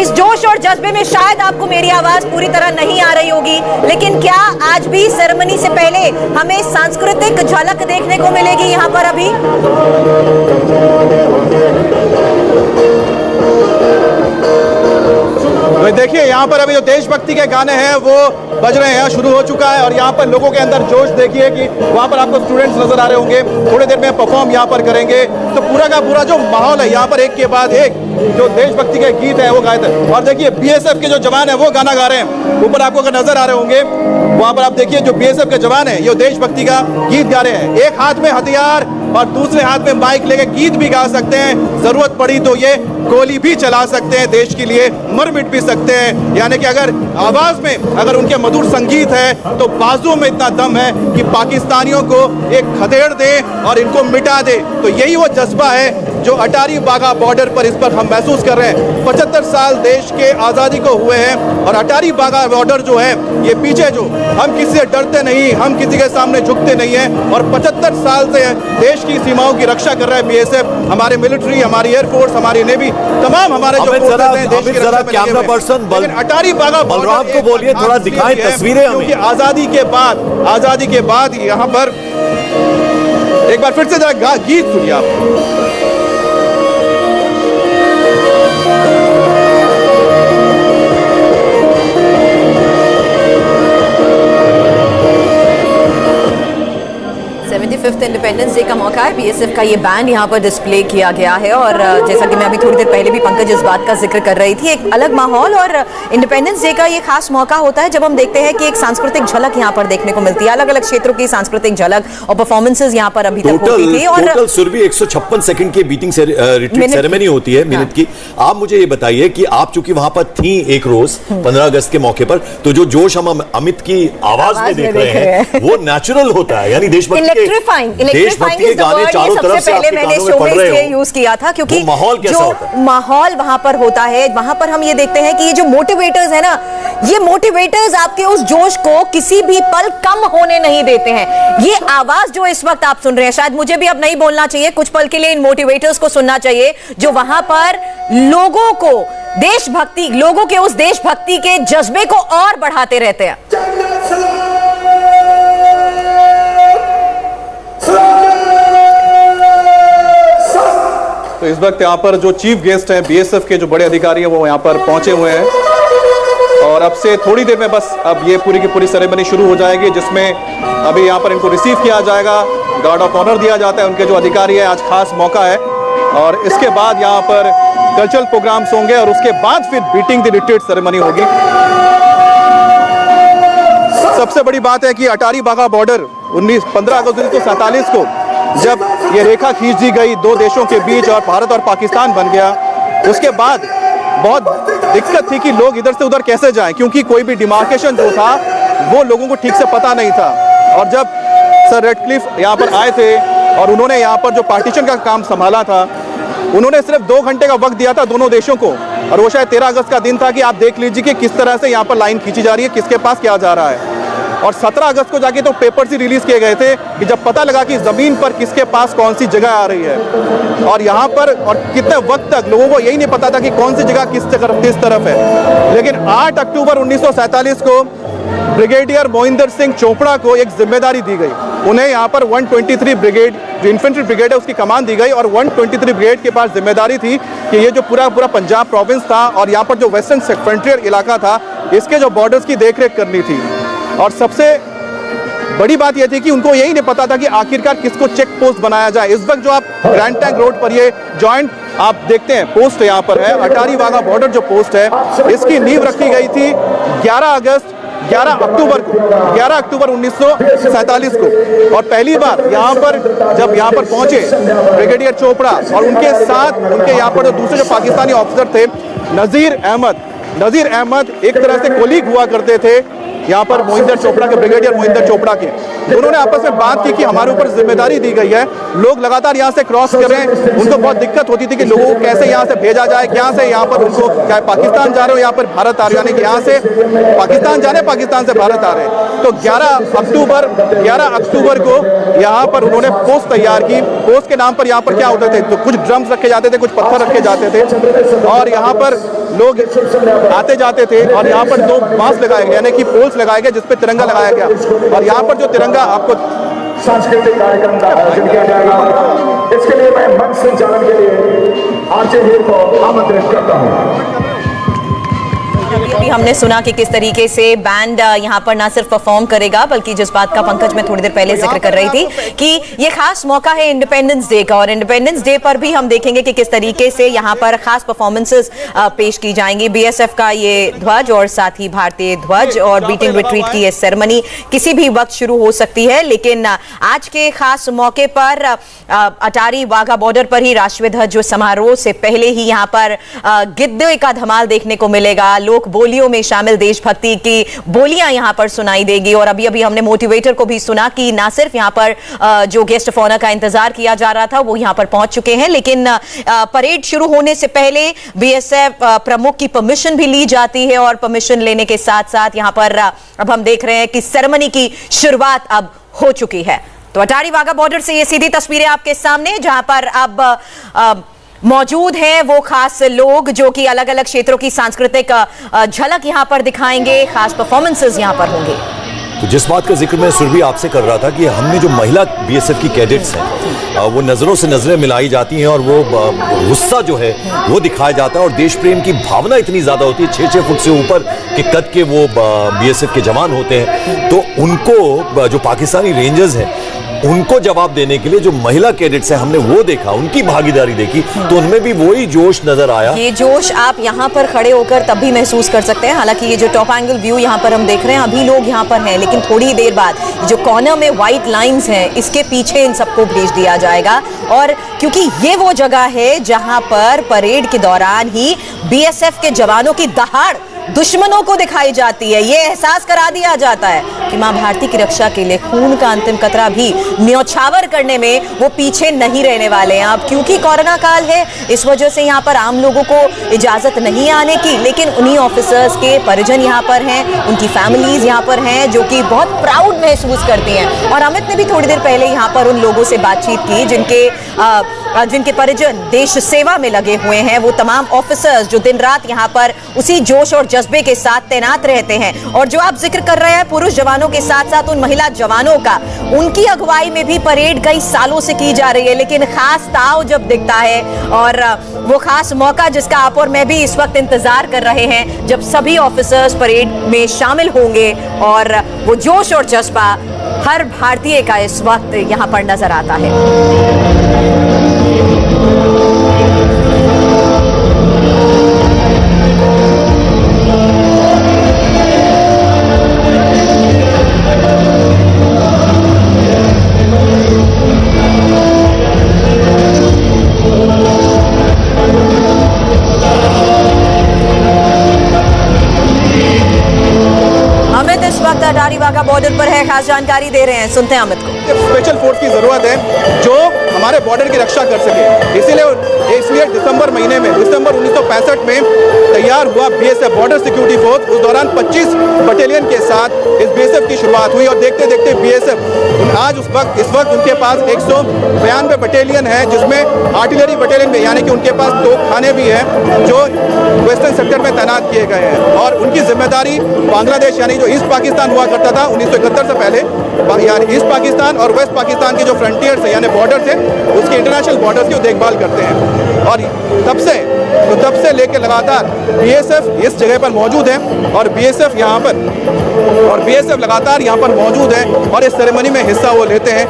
इस जोश और जज्बे में शायद आपको मेरी आवाज पूरी तरह नहीं आ रही होगी, लेकिन क्या आज भी सेरेमनी से पहले हमें सांस्कृतिक झलक देखने को मिलेगी यहाँ पर अभी? देखिए, यहाँ पर अभी जो देशभक्ति के गाने हैं वो बज रहे हैं, शुरू हो चुका है, और यहाँ पर लोगों के अंदर जोश देखिए कि वहाँ पर आपको स्टूडेंट्स नजर आ रहे होंगे, थोड़ी देर में परफॉर्म यहाँ पर करेंगे। तो पूरा का पूरा जो माहौल है यहाँ पर एक के बाद एक जो देशभक्ति के गीत है वो गाते हैं। और देखिए बीएसएफ के जो जवान है वो गाना गा रहे हैं, ऊपर आपको अगर नजर आ रहे होंगे वहाँ पर आप देखिए जो बीएसएफ के जवान है ये देशभक्ति का गीत गा रहे हैं। एक हाथ में हथियार और दूसरे हाथ में माइक लेके गीत भी गा सकते हैं, जरूरत पड़ी तो ये गोली भी चला सकते हैं, देश के लिए मर मिट भी सकते हैं। यानी कि अगर आवाज में अगर उनके मधुर संगीत है तो बाजुओं में इतना दम है कि पाकिस्तानियों को एक खदेड़ दे और इनको मिटा दे। तो यही वो जज्बा है जो अटारी वाघा बॉर्डर पर इस पर हम महसूस कर रहे हैं। 75 साल देश के आज़ादी को हुए हैं और अटारी वाघा बॉर्डर जो है ये पीछे जो हम किसी से डरते नहीं, हम किसी के सामने झुकते नहीं हैं, और 75 साल से देश की सीमाओं की रक्षा कर रहा है बीएसएफ, हमारी मिलिट्री, हमारी एयरफोर्स, हमारी नेवी, तमाम हमारे जो फोर्सेस हैं देश की रक्षा में कैमरा पर्सन अटारी वाघा बलराम को बोलिए थोड़ा दिखाएं तस्वीरें हमें। क्योंकि आज़ादी के बाद यहाँ पर एक बार फिर से जरा गीत सुनिए आप। फिफ्थ इंडिपेंडेंस डे का मौका है, बीएसएफ का ये बैंड यहाँ पर डिस्प्ले किया गया है, और जैसा कि मैं अभी थोड़ी देर पहले भी पंकज इस बात का जिक्र कर रही थी, एक अलग माहौल और इंडिपेंडेंस डे का ये खास मौका होता है जब हम देखते हैं कि एक सांस्कृतिक झलक यहाँ पर देखने को मिलती है, अलग अलग क्षेत्रों की सांस्कृतिक झलक और परफॉर्मेंस यहाँ पर अभी तक होती थी। और टोटल सुरभि 156 सेकंड की बीटिंग रिट्रीट सेरेमनी होती है, मिनट की। आप मुझे ये बताइए कि आप चूंकि वहां पर थी एक रोज 15 अगस्त के मौके पर, तो जो जोश हम अमित की आवाज में देख रहे हैं वो नेचुरल होता है, यानी देशभक्ति इलेक्ट्रीफाइंग इज द वर्ड, ये सबसे पहले मैंने शो में इसलिए यूज किया था क्योंकि माहौल कैसा होता है, माहौल वहां पर होता है, वहां पर हम ये देखते हैं कि ये जो मोटिवेटर्स है ना, ये मोटिवेटर्स आपके उस जोश को किसी भी पल कम होने नहीं देते हैं। ये आवाज जो इस वक्त आप सुन रहे हैं, शायद मुझे भी अब नहीं बोलना चाहिए, कुछ पल के लिए इन मोटिवेटर्स को सुनना चाहिए जो वहां पर लोगों को देशभक्ति, लोगों के उस देशभक्ति के जज्बे को और बढ़ाते रहते हैं। तो इस वक्त यहाँ पर जो चीफ गेस्ट हैं बीएसएफ के जो बड़े अधिकारी हैं वो यहाँ पर पहुंचे हुए हैं और अब से थोड़ी देर में बस अब ये पूरी की पूरी सेरेमनी शुरू हो जाएगी, जिसमें अभी यहाँ पर इनको रिसीव किया जाएगा, गार्ड ऑफ ऑनर दिया जाता है उनके जो अधिकारी हैं। आज खास मौका है और इसके बाद यहाँ पर कल्चरल प्रोग्राम्स होंगे और उसके बाद फिर बीटिंग द रिट्रीट सेरेमनी होगी। सबसे बड़ी बात है कि अटारी वाघा बॉर्डर 15 अगस्त 1947 को जब ये रेखा खींच दी गई दो देशों के बीच और भारत और पाकिस्तान बन गया, उसके बाद बहुत दिक्कत थी कि लोग इधर से उधर कैसे जाएं, क्योंकि कोई भी डिमार्केशन जो था वो लोगों को ठीक से पता नहीं था। और जब सर रेडक्लिफ यहाँ पर आए थे और उन्होंने यहाँ पर जो पार्टीशन का काम संभाला था, उन्होंने सिर्फ 2 घंटे का वक्त दिया था दोनों देशों को, और वो शायद 13 अगस्त का दिन था कि आप देख लीजिए कि किस तरह से यहाँ पर लाइन खींची जा रही है, किसके पास क्या जा रहा है। और 17 अगस्त को जाके तो पेपर्स ही रिलीज किए गए थे कि जब पता लगा कि जमीन पर किसके पास कौन सी जगह आ रही है और यहाँ पर और कितने वक्त तक लोगों को यही नहीं पता था कि कौन सी जगह किस तरफ है। लेकिन 8 अक्टूबर 1947 को ब्रिगेडियर मोहिंदर सिंह चोपड़ा को एक जिम्मेदारी दी गई। उन्हें यहाँ पर 123 ब्रिगेड जो इन्फेंट्री ब्रिगेड है उसकी कमान दी गई और 123 ब्रिगेड के पास जिम्मेदारी थी कि ये जो पूरा पंजाब प्रोविंस था और यहाँ पर जो वेस्टर्न फ्रंटियर इलाका था, इसके जो बॉर्डर्स की देखरेख करनी थी। और सबसे बड़ी बात यह थी कि उनको यही नहीं पता था कि आखिरकार किसको चेक पोस्ट बनाया जाए। इस वक्त जो आप ग्रैंड टैंक रोड पर ये जॉइंट आप देखते हैं पोस्ट यहाँ पर है, अटारी वाघा बॉर्डर जो पोस्ट है, इसकी नींव रखी गई थी 11 अक्टूबर 1947 को। और पहली बार यहाँ पर जब यहाँ पर पहुंचे ब्रिगेडियर चोपड़ा और उनके साथ उनके यहाँ पर जो दूसरे जो पाकिस्तानी ऑफिसर थे नजीर अहमद एक तरह से कोलीग हुआ करते थे यहाँ पर मोहिंदर चोपड़ा के, ब्रिगेडियर मोहिंदर चोपड़ा के, दोनों ने आपस में बात की कि हमारे ऊपर जिम्मेदारी दी गई है, लोग लगातार यहाँ से क्रॉस कर रहे हैं, उनको बहुत दिक्कत होती थी कि लोगों को कैसे यहाँ से भेजा जाए, यहाँ से यहाँ पर उनको चाहे पाकिस्तान जा रहे हो यहाँ पर भारत आ रहे हो, यानी कि यहाँ से पाकिस्तान जा रहे, पाकिस्तान से भारत आ रहे हैं। तो 11 अक्टूबर को यहाँ पर उन्होंने पोस्ट तैयार की। पोस्ट के नाम पर यहाँ पर क्या होते थे, तो कुछ ड्रम्स रखे जाते थे, कुछ पत्थर रखे जाते थे और यहाँ पर लोग आते जाते थे और यहाँ पर 2 बांस लगाए गए, यानी कि पोल्स लगाए गए जिस पे तिरंगा लगाया गया। और यहाँ पर जो तिरंगा आपको सांस्कृतिक कार्यक्रम का आयोजन किया जाएगा, इसके लिए मैं मंच संचालन के लिए आरजे को आमंत्रित करता हूँ। अभी हमने सुना कि किस तरीके से बैंड यहाँ पर ना सिर्फ परफॉर्म करेगा, बल्कि जिस बात का पंकज मैं थोड़ी देर पहले जिक्र कर रही थी कि ये खास मौका है इंडिपेंडेंस डे का, और इंडिपेंडेंस डे पर भी हम देखेंगे कि किस तरीके से यहाँ पर खास परफॉर्मेंसेस पेश की जाएंगी। बीएसएफ का ये ध्वज और साथ ही भारतीय ध्वज और बीटिंग रिट्रीट की ये सेरेमनी किसी भी वक्त शुरू हो सकती है, लेकिन आज के खास मौके पर अटारी वाघा बॉर्डर पर ही राष्ट्रीय ध्वज समारोह से पहले ही यहाँ पर गिद्दे का धमाल देखने को मिलेगा। लोग बोलियों में शामिल देशभक्ति की बोलियां यहां पर सुनाई देगी। और अभी हमने मोटिवेटर को भी सुना कि ना सिर्फ यहां पर जो गेस्ट ऑफ ऑनर का इंतजार किया जा रहा था वो यहां पर पहुंच चुके हैं, लेकिन परेड शुरू होने से पहले बीएसएफ प्रमुख की परमिशन भी ली जाती है और परमिशन लेने के साथ साथ यहां पर अब हम देख रहे हैं कि सेरेमनी की शुरुआत अब हो चुकी है। तो अटारी वाघा बॉर्डर से ये सीधी तस्वीरें आपके सामने, जहां पर अब मौजूद हैं वो खास लोग जो कि अलग अलग क्षेत्रों की सांस्कृतिक झलक यहां पर दिखाएंगे, खास परफॉर्मेंसेस यहां पर होंगे। तो जिस बात का जिक्र मैं सुरभि आपसे कर रहा था कि हमने जो महिला बीएसएफ की कैडेट्स हैं वो नजरों से नजरें मिलाई जाती हैं और वो गुस्सा जो है वो दिखाया जाता है और देश प्रेम की भावना इतनी ज्यादा होती है। 6-6 फुट से ऊपर के कद के वो बीएसएफ के जवान होते हैं, तो उनको जो पाकिस्तानी रेंजर्स हैं उनको जवाब देने के लिए जो महिला कैडेट्स हैं हमने वो देखा, उनकी भागीदारी देखी, तो उनमें भी वही जोश नजर आया। ये जोश आप यहाँ पर खड़े होकर तब भी महसूस कर सकते हैं। हालांकि ये जो टॉप एंगल व्यू यहाँ पर हम देख रहे हैं, अभी लोग यहाँ पर हैं, लेकिन थोड़ी देर बाद जो कॉर्नर में व्हाइट लाइंस हैं इसके पीछे इन सबको भेज दिया जाएगा। और क्योंकि ये वो जगह है जहां पर परेड के दौरान ही बीएसएफ के जवानों की दहाड़ दुश्मनों को दिखाई जाती है। ये एहसास करा दिया जाता है कि मां भारती की रक्षा के लिए खून का अंतिम कतरा भी न्यौछावर करने में वो पीछे नहीं रहने वाले हैं। अब क्योंकि कोरोना काल है, इस वजह से यहाँ पर आम लोगों को इजाजत नहीं आने की, लेकिन उन्हीं ऑफिसर्स के परिजन यहाँ पर हैं, उनकी फैमिलीज यहाँ पर हैं जो कि बहुत प्राउड महसूस करती हैं। और अमित ने भी थोड़ी देर पहले यहाँ पर उन लोगों से बातचीत की जिनके परिजन देश सेवा में लगे हुए हैं, वो तमाम ऑफिसर्स जो दिन रात यहाँ पर उसी जोश और जज्बे के साथ तैनात रहते हैं। और जो आप जिक्र कर रहे हैं पुरुष जवानों के साथ साथ उन महिला जवानों का, उनकी अगुवाई में भी परेड कई सालों से की जा रही है, लेकिन खास ताव जब दिखता है और वो खास मौका जिसका आप और मैं भी इस वक्त इंतजार कर रहे हैं, जब सभी ऑफिसर्स परेड में शामिल होंगे और वो जोश और जज्बा हर भारतीय का इस वक्त यहां पर नजर आता है। अमित इस वक्त अटारी वाघा बॉर्डर पर है, खास जानकारी दे रहे हैं, सुनते हैं अमित को। स्पेशल फोर्स की जरूरत है जो हमारे बॉर्डर की रक्षा कर सके, इसलिए दिसंबर महीने में, दिसंबर 1965 में तैयार हुआ बीएसएफ बॉर्डर सिक्योरिटी फोर्स। उस दौरान 25 बटालियन के साथ इस बीएसएफ की शुरुआत हुई और देखते देखते बीएसएफ आज इस वक्त उनके पास 192 बटालियन है, जिसमें आर्टिलरी बटालियन में, यानी कि उनके पास तोपखाने भी हैं जो वेस्टर्न सेक्टर में तैनात किए गए हैं। और उनकी जिम्मेदारी बांग्लादेश, यानी जो ईस्ट पाकिस्तान हुआ करता था 1971 से पहले, यानी ईस्ट पाकिस्तान और वेस्ट पाकिस्तान के जो फ्रंटियर्स है यानी बॉर्डर थे, उसकी इंटरनेशनल बॉर्डर्स की देखभाल करते हैं। और तब से लेकर लगातार बीएसएफ इस जगह पर मौजूद है और बीएसएफ लगातार यहाँ पर मौजूद है और इस सेरेमनी में हिस्सा वो लेते हैं।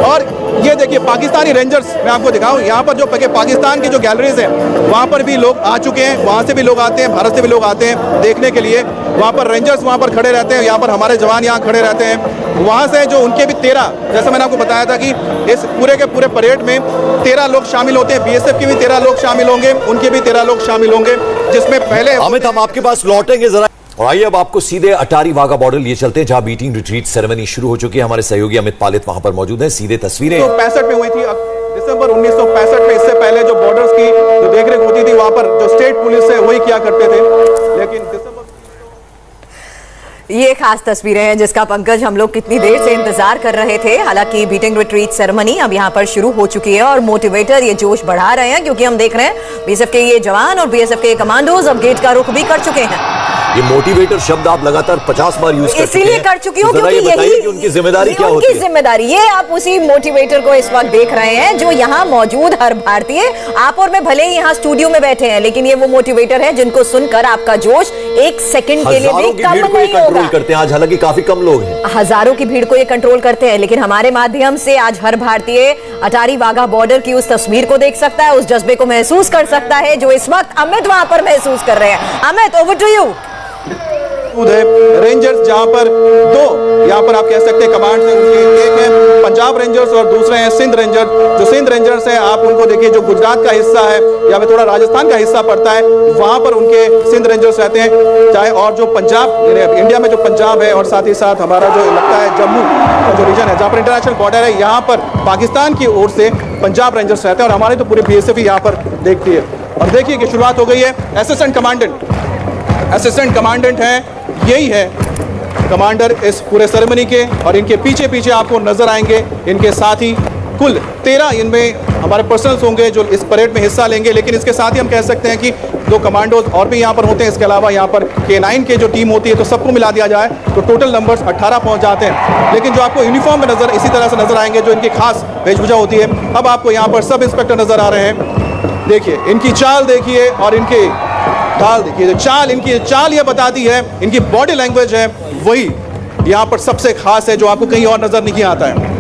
और ये देखिए पाकिस्तानी रेंजर्स, मैं आपको दिखाऊं, यहाँ पर जो पाकिस्तान की जो गैलरीज हैं वहाँ पर भी लोग आ चुके हैं, वहाँ से भी लोग आते हैं, भारत से भी लोग आते हैं देखने के लिए। वहाँ पर रेंजर्स वहाँ पर खड़े रहते हैं, यहाँ पर हमारे जवान यहाँ खड़े रहते हैं। वहाँ से जो उनके भी 13, जैसे मैंने आपको बताया था कि इस पूरे के पूरे परेड में 13 लोग शामिल होते हैं, बीएसएफ के भी 13 लोग शामिल होंगे, उनके भी 13 लोग शामिल होंगे, जिसमें पहले। अमित, हम आपके पास लौटेंगे जरा, और आइए अब आपको सीधे अटारी वाघा बॉर्डर लिए चलते हैं, जहां बीटिंग रिट्रीट सेरेमनी शुरू हो चुकी है। हमारे सहयोगी अमित पालित वहां पर मौजूद हैं, सीधे तस्वीरें। 1965 में हुई थी, दिसंबर 1965 में। इससे पहले जो बॉर्डर्स की जो देखरेख होती थी वहां पर जो स्टेट पुलिस है वही किया करते थे, लेकिन दिसंबर। ये खास तस्वीरें हैं जिसका पंकज हम लोग कितनी देर से इंतजार कर रहे थे। हालांकि बीटिंग रिट्रीट सेरेमनी अब यहाँ पर शुरू हो चुकी है और मोटिवेटर ये जोश बढ़ा रहे हैं, क्योंकि हम देख रहे हैं बीएसएफ के ये जवान और बीएसएफ के कमांडोज अब गेट का रुख भी कर चुके हैं। ये मोटिवेटर शब्द आप लगातार 50 बार यूज कर चुके हैं, इसीलिए कर चुकी हूँ क्योंकि यही कि उनकी जिम्मेदारी क्या होती है। उनकी जिम्मेदारी, ये आप उसी मोटिवेटर को इस वक्त देख रहे हैं जो यहाँ मौजूद हर भारतीय, आप और मैं भले ही यहाँ स्टूडियो में बैठे हैं, लेकिन ये वो मोटिवेटर है जिनको सुनकर आपका जोश एक सेकंड के लिए भी कम नहीं होगा। करते हैं आज, हालांकि काफी कम लोग हैं, हजारों की भीड़ को ये कंट्रोल करते हैं, लेकिन हमारे माध्यम से आज हर भारतीय अटारी वाघा बॉर्डर की उस तस्वीर को देख सकता है, उस जज्बे को महसूस कर सकता है जो इस वक्त अमित वहां पर महसूस कर रहे हैं। Amit, over to you. Rangers जहां पर 2 यहाँ पर आप कह सकते हैं कमांड है, एक है पंजाब रेंजर्स और दूसरे हैं सिंध रेंजर्स। जो सिंध रेंजर्स हैं आप उनको देखिए, जो गुजरात का हिस्सा है या फिर थोड़ा राजस्थान का हिस्सा पड़ता है, वहां पर उनके सिंध रेंजर्स रहते हैं। चाहे और जो पंजाब, इंडिया में जो पंजाब है और साथ ही साथ हमारा जो लगता है जम्मू का जो रीजन है जहाँ पर इंटरनेशनल बॉर्डर है, यहाँ पर पाकिस्तान की ओर से पंजाब रेंजर्स रहते हैं और हमारे तो पूरी बीएसएफ ही यहाँ पर देखती है। और देखिए कि शुरुआत हो गई है। असिस्टेंट कमांडेंट हैं, यही है कमांडर इस पूरे सेरेमनी के, और इनके पीछे पीछे आपको नजर आएंगे इनके साथी। कुल 13 इनमें हमारे पर्सनल्स होंगे जो इस परेड में हिस्सा लेंगे, लेकिन इसके साथ ही हम कह सकते हैं कि 2 कमांडोज और भी यहाँ पर होते हैं। इसके अलावा यहाँ पर K9 के जो टीम होती है, तो सबको मिला दिया जाए तो टोटल नंबर्स 18 पहुँच जाते हैं। लेकिन जो आपको यूनिफॉर्म में इसी तरह से नजर आएंगे, जो इनकी खास वेशभूषा होती है। अब आपको यहाँ पर सब इंस्पेक्टर नजर आ रहे हैं, देखिए इनकी चाल देखिए और इनके ढाल देखिए। जो चाल ये बताती है, इनकी बॉडी लैंग्वेज है, वही यहाँ पर सबसे खास है जो आपको कहीं और नजर नहीं आता है।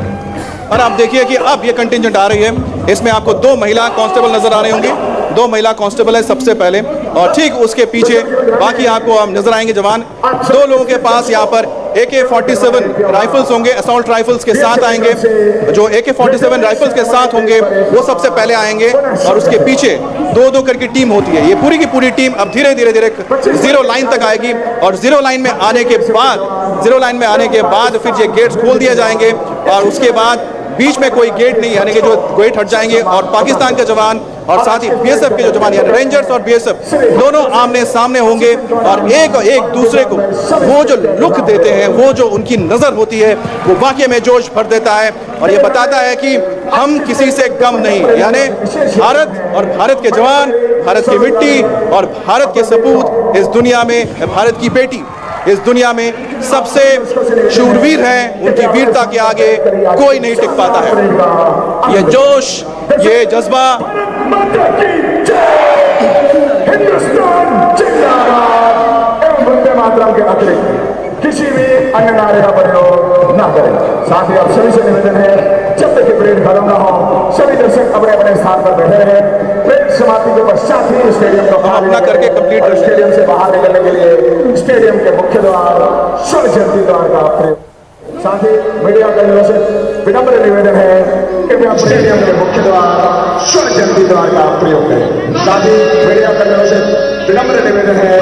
और आप देखिए कि अब ये कंटिंजेंट आ रही है, इसमें आपको 2 महिला कांस्टेबल नजर आ रही होंगी। 2 महिला कांस्टेबल है सबसे पहले, और ठीक उसके पीछे बाकी आपको हम नजर आएंगे जवान। 2 लोगों के पास यहाँ पर AK-47 राइफल्स होंगे, असॉल्ट राइफल्स के साथ आएंगे। जो AK-47 राइफल्स के साथ होंगे वो सबसे पहले आएंगे, और उसके पीछे 2-2 करके टीम होती है। ये पूरी की पूरी टीम अब धीरे धीरे जीरो लाइन तक आएगी और जीरो लाइन में आने के बाद फिर ये गेट्स खोल दिए जाएंगे और उसके बाद बीच में कोई गेट नहीं, यानी कि जो गेट हट जाएंगे और पाकिस्तान के जवान और साथ ही बीएसएफ के जो जवान यानी रेंजर्स और बीएसएफ दोनों आमने सामने होंगे और एक दूसरे को वो जो लुक देते हैं, वो जो उनकी नजर होती है, वो वाकई में जोश भर देता है और ये बताता है कि हम किसी से कम नहीं। यानी भारत और भारत के जवान, भारत की मिट्टी और भारत के सपूत इस दुनिया में, भारत की बेटी इस दुनिया में सबसे शूरवीर हैं। उनकी वीरता के आगे कोई नहीं टिक पाता है। ये जोश, ये जज्बा वंदे मातरम के अतिरिक्त किसी भी अन्य नारे का प्रयोग न करें। साथ ही आप सभी से निवेदन है, जब तक परेड खत्म ना हो सभी दर्शक अपने अपने स्थान पर बैठे रहे। परेड समाप्ति के पश्चात ही स्टेडियम को अपना करके कंप्लीट और स्टेडियम से बाहर निकलने के लिए स्टेडियम के मुख्य द्वार स्वर्ण जयंती द्वार का प्रयोग। साथ ही मीडिया कर्मियों से विनम्र निवेदन है कि वे स्टेडियम के मुख्य द्वार स्वर्ण जयंती द्वार का प्रयोग करें। साथ ही मीडिया कर्मियों से विनम्र निवेदन है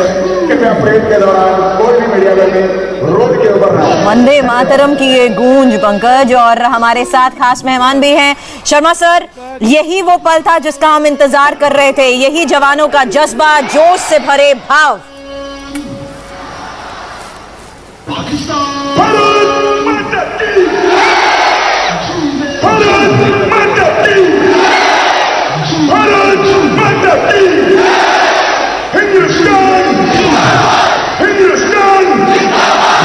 कि वे परेड के दौरान कोई भी मीडिया कर्मी रोड के ऊपर ना। वंदे मातरम की ये गूंज पंकज, और हमारे साथ खास मेहमान भी हैं। शर्मा सर, यही वो पल था जिसका हम इंतजार कर रहे थे, यही जवानों का जज्बा, जोश से भरे भाव।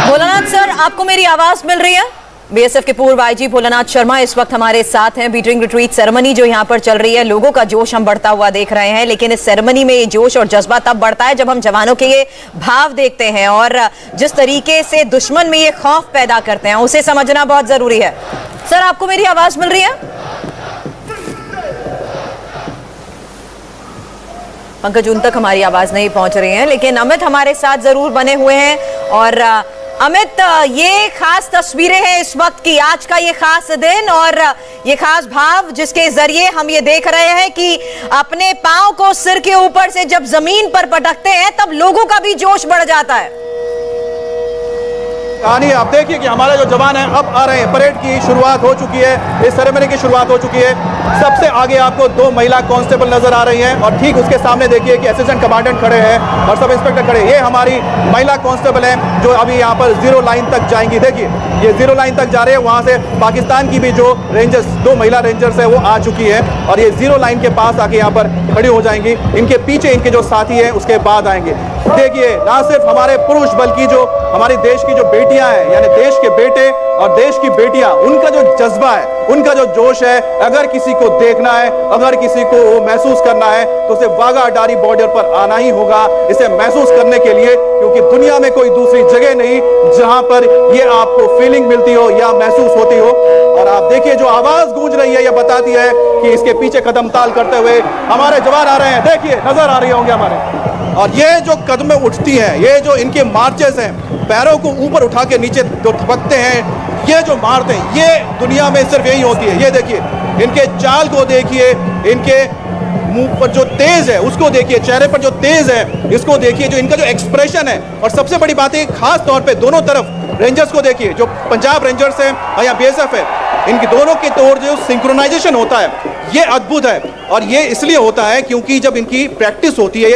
भोलानाथ सर, आपको मेरी आवाज मिल रही है? बीएसएफ के पूर्व आईजी भोलानाथ शर्मा इस वक्त हमारे साथ हैं। बीटिंग रिट्रीट सेरेमनी जो यहाँ पर चल रही है, लोगों का जोश हम बढ़ता हुआ देख रहे हैं, लेकिन इस सेरेमनी में ये जोश और जज्बा तब बढ़ता है जब हम जवानों के ये भाव देखते हैं और जिस तरीके से दुश्मन में ये खौफ पैदा करते हैं, उसे समझना बहुत जरूरी है। सर, आपको मेरी आवाज मिल रही है? पंकज, उन तक हमारी आवाज नहीं पहुंच रही है, लेकिन अमित हमारे साथ जरूर बने हुए हैं। और अमित, ये खास तस्वीरें हैं इस वक्त की, आज का ये खास दिन और ये खास भाव जिसके जरिए हम ये देख रहे हैं कि अपने पांव को सिर के ऊपर से जब जमीन पर पटकते हैं तब लोगों का भी जोश बढ़ जाता है। कहानी आप देखिए कि हमारे जो जवान हैं अब आ रहे हैं। परेड की शुरुआत हो चुकी है, इस सेरेमनी की शुरुआत हो चुकी है। सबसे आगे आपको 2 महिला कांस्टेबल नजर आ रही हैं और ठीक उसके सामने देखिए कि असिस्टेंट कमांडेंट खड़े हैं और सब इंस्पेक्टर खड़े हैं। ये हमारी महिला कांस्टेबल हैं जो अभी यहाँ पर जीरो लाइन तक जाएंगी। देखिए ये जीरो लाइन तक जा रहे हैं, वहाँ से पाकिस्तान की भी जो रेंजर्स, 2 महिला रेंजर्स है वो आ चुकी है और ये जीरो लाइन के पास आके यहाँ पर खड़ी हो जाएंगी। इनके पीछे इनके जो साथी है उसके बाद आएंगे। देखिए ना सिर्फ हमारे पुरुष बल्कि जो हमारी देश की जो बेटियां हैं, यानी देश के बेटे और देश की बेटियां, उनका जो जज्बा है, उनका जो जोश है, अगर किसी को देखना है, अगर किसी को महसूस करना है तो उसे वाघा अटारी बॉर्डर पर आना ही होगा, इसे महसूस करने के लिए, क्योंकि दुनिया में कोई दूसरी जगह नहीं जहां पर ये आपको फीलिंग मिलती हो या महसूस होती हो। और आप देखिए जो आवाज गूंज रही है यह बताती है कि इसके पीछे कदम ताल करते हुए हमारे जवान आ रहे हैं। देखिए नजर आ रही होंगे हमारे, और ये जो कदमें उठती हैं, ये जो इनके मार्चेस हैं, पैरों को ऊपर उठा के नीचे जो थपकते हैं, ये जो मारते हैं, ये दुनिया में सिर्फ यही होती है। ये देखिए इनके चाल को देखिए, इनके मुंह पर जो तेज है उसको देखिए, चेहरे पर जो तेज है इसको देखिए, जो इनका जो एक्सप्रेशन है। और सबसे बड़ी बात है खास तौर पे दोनों तरफ रेंजर्स को देखिए, जो पंजाब रेंजर्स है और यहाँ बीएसएफ है, इनकी दोनों के तौर जो सिंक्रोनाइजेशन होता है ये अद्भुत है। और ये इसलिए होता है क्योंकि जब इनकी प्रैक्टिस होती है,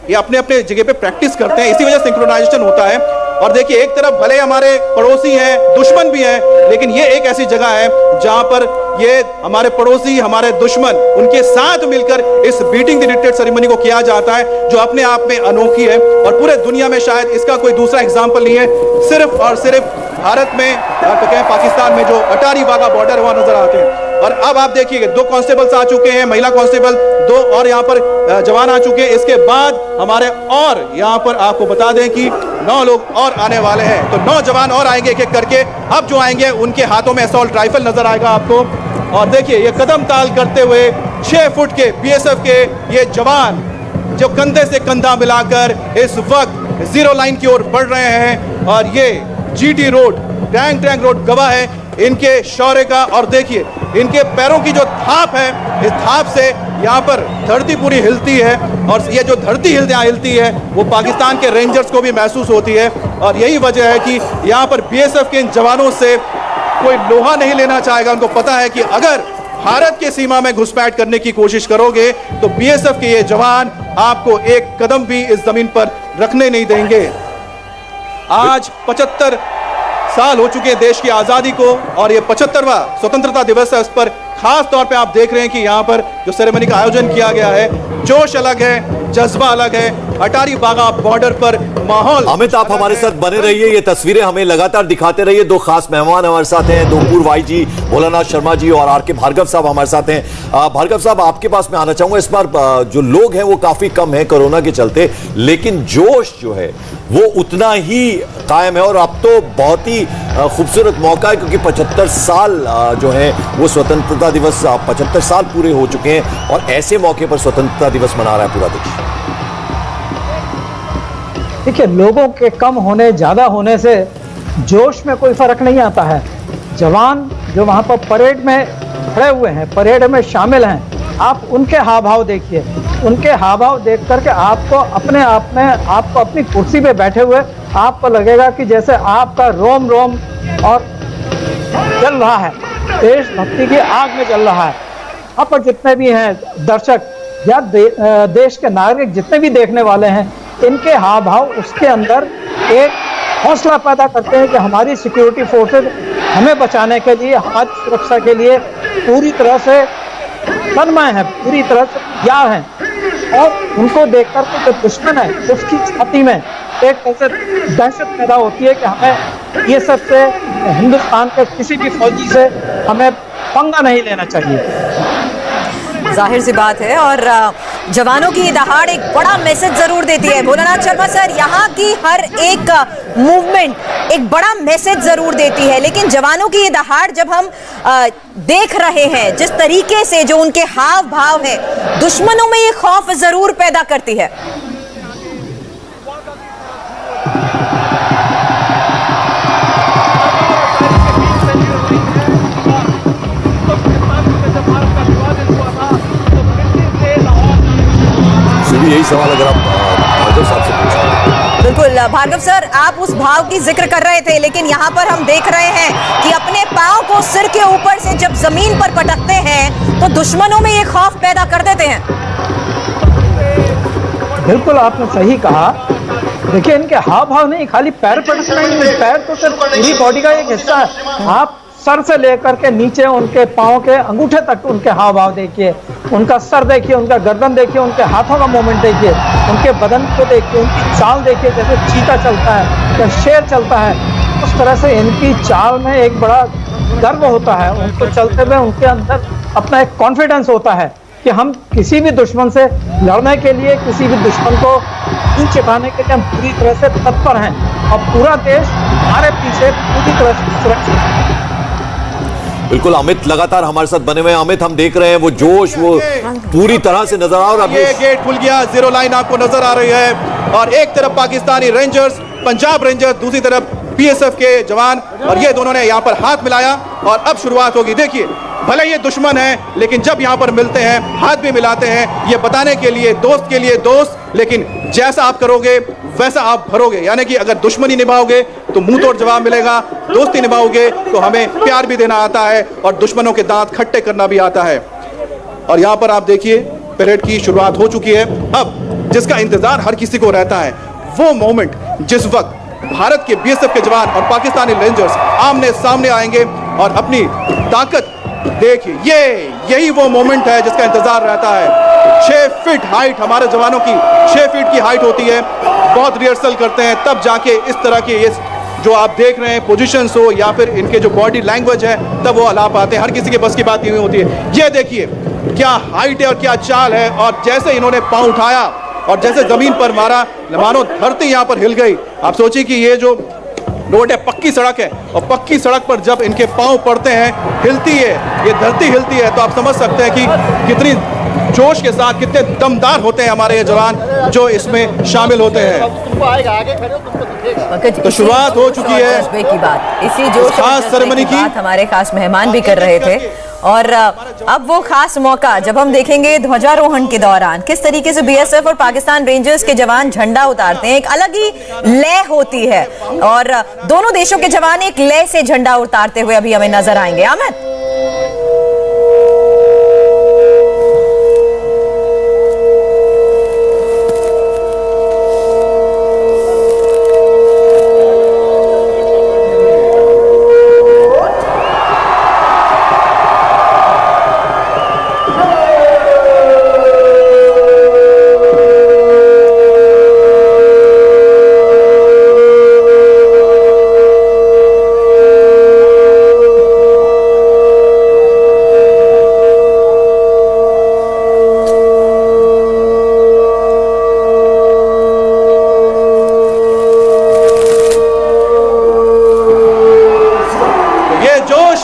ये अपने अपने जगह पे प्रैक्टिस करते हैं, इसी वजह से सिंक्रोनाइजेशन होता है। और देखिए एक तरफ भले हमारे पड़ोसी हैं, दुश्मन भी हैं, लेकिन ये एक ऐसी जगह है जहां पर ये हमारे पड़ोसी, हमारे दुश्मन, उनके साथ मिलकर इस बीटिंग द रिट्रीट सेरेमनी को किया जाता है, जो अपने आप में अनोखी है और पूरे दुनिया में शायद इसका कोई दूसरा एग्जाम्पल नहीं है। सिर्फ और सिर्फ भारत में, पाकिस्तान में जो अटारी वाघा बॉर्डर वहां नजर आते हैं। और अब आप देखिए 2 कांस्टेबल्स आ चुके हैं, महिला कांस्टेबल 2 और यहाँ पर जवान आ चुके हैं। इसके बाद हमारे और यहाँ पर आपको बता दें कि 9 लोग और आने वाले हैं, तो 9 जवान और आएंगे एक एक करके। अब जो आएंगे उनके हाथों में असॉल्ट राइफल नजर आएगा आपको। और देखिए ये कदम ताल करते हुए 6 फुट के बीएसएफ के ये जवान जो कंधे से कंधा मिलाकर इस वक्त जीरो लाइन की ओर बढ़ रहे हैं। और ये जीटी रोड, टैंक रोड गवाह है इनके शौर्य का। और देखिए इनके पैरों की जो थाप है, इस थाप से यहाँ पर धरती पूरी हिलती है, और ये जो धरती हिलती है वो पाकिस्तान के रेंजर्स को भी महसूस होती है। और यही वजह है कि यहाँ पर बीएसएफ के इन जवानों से कोई लोहा नहीं लेना चाहेगा। उनको पता है कि अगर भारत की सीमा में घुसपैठ करने की कोशिश करोगे तो बीएसएफ के ये जवान आपको एक कदम भी इस जमीन पर रखने नहीं देंगे। आज 75 साल हो चुके हैं देश की आजादी को, और ये 75वां स्वतंत्रता दिवस है। उस पर खास तौर पे आप देख रहे हैं कि यहाँ पर जो सेरेमनी का आयोजन किया गया है, जोश अलग है, जज्बा अलग है। अटारी वाघा बॉर्डर पर माहौल। अमित, आप हमारे साथ बने रहिए, ये तस्वीरें हमें लगातार दिखाते रहिए। दो खास मेहमान हमारे साथ हैं, दो पूर्व आईजी भोलानाथ शर्मा जी और आर के भार्गव साहब हमारे साथ हैं। भार्गव साहब, आपके पास मैं आना चाहूंगा। इस बार जो लोग हैं वो काफी कम है कोरोना के चलते, लेकिन जोश जो है वो उतना ही कायम है। और अब तो बहुत ही खूबसूरत मौका है क्योंकि 75 साल जो है वो स्वतंत्रता दिवस, 75 साल पूरे हो चुके हैं, और ऐसे मौके पर स्वतंत्रता दिवस मना रहा है पूरा देश। देखिए, लोगों के कम होने ज्यादा होने से जोश में कोई फर्क नहीं आता है। जवान जो वहां पर परेड में खड़े हुए हैं, परेड में शामिल हैं, आप उनके हाव भाव देखिए। उनके हाव भाव देख करके आपको अपने आप में, आपको अपनी कुर्सी पे बैठे हुए आपको लगेगा कि जैसे आपका रोम रोम और जल रहा है, देशभक्ति की आग में जल रहा है। अब पर जितने भी हैं दर्शक या देश के नागरिक जितने भी देखने वाले हैं, इनके हाव भाव उसके अंदर एक हौसला पैदा करते हैं कि हमारी सिक्योरिटी फोर्सेज हमें बचाने के लिए, हमारी सुरक्षा के लिए पूरी तरह से तन्मय है, पूरी तरह से तैयार हैं। और उनको देखकर के जो दुश्मन है उसकी छाती में एक तरह से दहशत पैदा होती है कि हमें ये सब से, हिंदुस्तान के किसी भी फौजी से हमें पंगा नहीं लेना चाहिए। जाहिर सी बात है, और जवानों की दहाड़ एक बड़ा मैसेज जरूर देती है। भोलानाथ शर्मा सर, यहाँ की हर एक मूवमेंट एक बड़ा मैसेज जरूर देती है, लेकिन जवानों की ये दहाड़ जब हम देख रहे हैं, जिस तरीके से जो उनके हाव भाव है, दुश्मनों में ये खौफ जरूर पैदा करती है। यही सवाल अगर आप भार्गव साहब से पूछें। बिल्कुल भार्गव सर, आप उस भाव की जिक्र कर रहे थे, लेकिन यहाँ पर हम देख रहे हैं कि अपने पांव को सिर के ऊपर से जब जमीन पर पटकते हैं तो दुश्मनों में ये खौफ पैदा कर देते हैं। बिल्कुल आपने सही कहा। देखिए, इनके हाव भाव नहीं, खाली पैर पटकना ही नहीं, पैर तो सिर्फ पूरी बॉडी का एक हिस्सा है। आप सर से लेकर के नीचे उनके पाँव के अंगूठे तक उनके हाव भाव देखिए, उनका सर देखिए, उनका गर्दन देखिए, उनके हाथों का मूवमेंट देखिए, उनके बदन को देखिए, उनकी चाल देखिए, जैसे चीता चलता है या शेर चलता है, उस तरह से इनकी चाल में एक बड़ा गर्व होता है। उनको चलते हुए उनके अंदर अपना एक कॉन्फिडेंस होता है कि हम किसी भी दुश्मन से लड़ने के लिए, किसी भी दुश्मन को खून छिपाने के लिए हम पूरी तरह से तत्पर हैं, और पूरा देश हमारे पीछे पूरी तरह से सुरक्षित है। बिल्कुल, अमित लगातार हमारे साथ बने हुए हैं। अमित, हम देख रहे हैं वो जोश वो पूरी तरह से नजर आ रहा है। ये गेट खुल गया, जीरो लाइन आपको नजर आ रही है, और एक तरफ पाकिस्तानी रेंजर्स, पंजाब रेंजर्स, दूसरी तरफ बीएसएफ के जवान, और ये दोनों ने यहाँ पर हाथ मिलाया और अब शुरुआत होगी। देखिए, भले ये दुश्मन है, लेकिन जब यहाँ पर मिलते हैं हाथ भी मिलाते हैं, ये बताने के लिए दोस्त, लेकिन जैसा आप करोगे वैसा आप भरोगे। यानी कि अगर दुश्मनी निभाओगे तो मुंह तोड़ जवाब मिलेगा, दोस्ती निभाओगे तो हमें प्यार भी देना आता है, और दुश्मनों के दांत खट्टे करना भी आता है। और यहाँ पर आप देखिए, परेड की शुरुआत हो चुकी है। अब जिसका इंतजार हर किसी को रहता है, वो मोमेंट जिस वक्त भारत के बीएसएफ के जवान और पाकिस्तानी रेंजर्स आमने सामने आएंगे और अपनी ताकत देखिए, यही वो मोमेंट है जिसका इंतजार रहता है। 6 फीट हाइट हमारे जवानों की 6 फीट की हाइट होती है। बहुत रिहर्सल करते हैं, तब जाके इस तरह के ये जो आप देख रहे हैं पोजीशंस हो या फिर इनके जो बॉडी लैंग्वेज है, तब वो अलाप आते हैं। हर किसी के बस की बात नहीं होती है। ये देखिए क्या हाइट है और क्या चाल है, और जैसे इन्होंने पांव उठाया और जैसे जमीन पर मारा, मानो धरती यहाँ पर हिल गई। आप सोचिए कि ये जो रोड है पक्की सड़क है, और पक्की सड़क पर जब इनके पांव पड़ते हैं, हिलती है, ये धरती हिलती है, तो आप समझ सकते हैं कि कितनी जोश के साथ, कितने दमदार होते हैं हमारे ये जवान जो इसमें शामिल होते हैं। तो शुरुआत हो चुकी है की बात, इसी जोश खास सेरेमनी की हमारे खास मेहमान भी कर रहे थे। और अब वो खास मौका जब हम देखेंगे ध्वजारोहण के दौरान किस तरीके से बीएसएफ और पाकिस्तान रेंजर्स के जवान झंडा उतारते हैं। एक अलग ही लय होती है और दोनों देशों के जवान एक लय से झंडा उतारते हुए अभी हमें नजर आएंगे। अमित,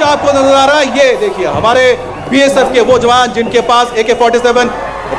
आपको नजर आ रहा है, ये देखिए हमारे बीएसएफ के वो जवान जिनके पास AK-47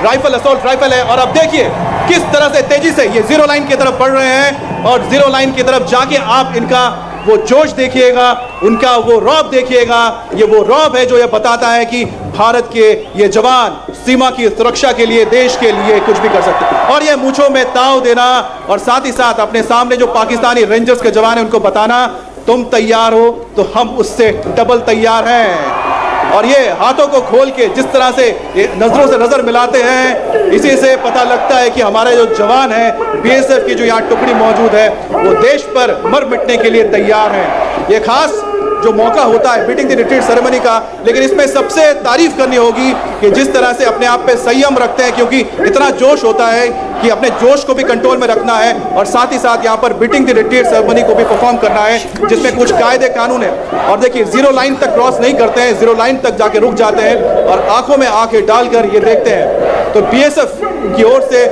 राइफल, असॉल्ट राइफल है। और अब देखिए किस तरह से तेजी से ये जीरो लाइन की तरफ बढ़ रहे हैं और जीरो लाइन की तरफ जाके आप इनका वो जोश देखिएगा, उनका वो रौब देखिएगा। ये वो रौब है जो ये बताता है कि भारत के ये जवान सीमा की सुरक्षा के लिए, देश के लिए कुछ भी कर सकते हैं। और ये मूंछों में ताव देना और साथ ही साथ अपने सामने जो पाकिस्तानी रेंजर्स के जवान हैं उनको बताना तुम तैयार हो तो हम उससे डबल तैयार हैं। और ये हाथों को खोल के जिस तरह से ये नजरों से नजर मिलाते हैं, इसी से पता लगता है कि हमारे जो जवान हैं, बीएसएफ की जो यहाँ टुकड़ी मौजूद है, वो देश पर मर मिटने के लिए तैयार हैं। ये खास जो मौका होता है बीटिंग द रिट्रीट सेरेमनी का, लेकिन इसमें सबसे तारीफ करनी होगी कि जिस तरह से अपने आप पे संयम रखते हैं, क्योंकि इतना जोश होता है कि अपने जोश को भी कंट्रोल में रखना है और साथ ही साथ यहाँ पर बीटिंग द रिट्रीट सेरेमनी को भी परफॉर्म करना है जिसमें कुछ कायदे कानून है। और देखिए जीरो लाइन तक क्रॉस नहीं करते हैं, जीरो लाइन तक जाके रुक जाते हैं और आंखों में आंखें डालकर ये देखते हैं। तो बीएसएफ की ओर से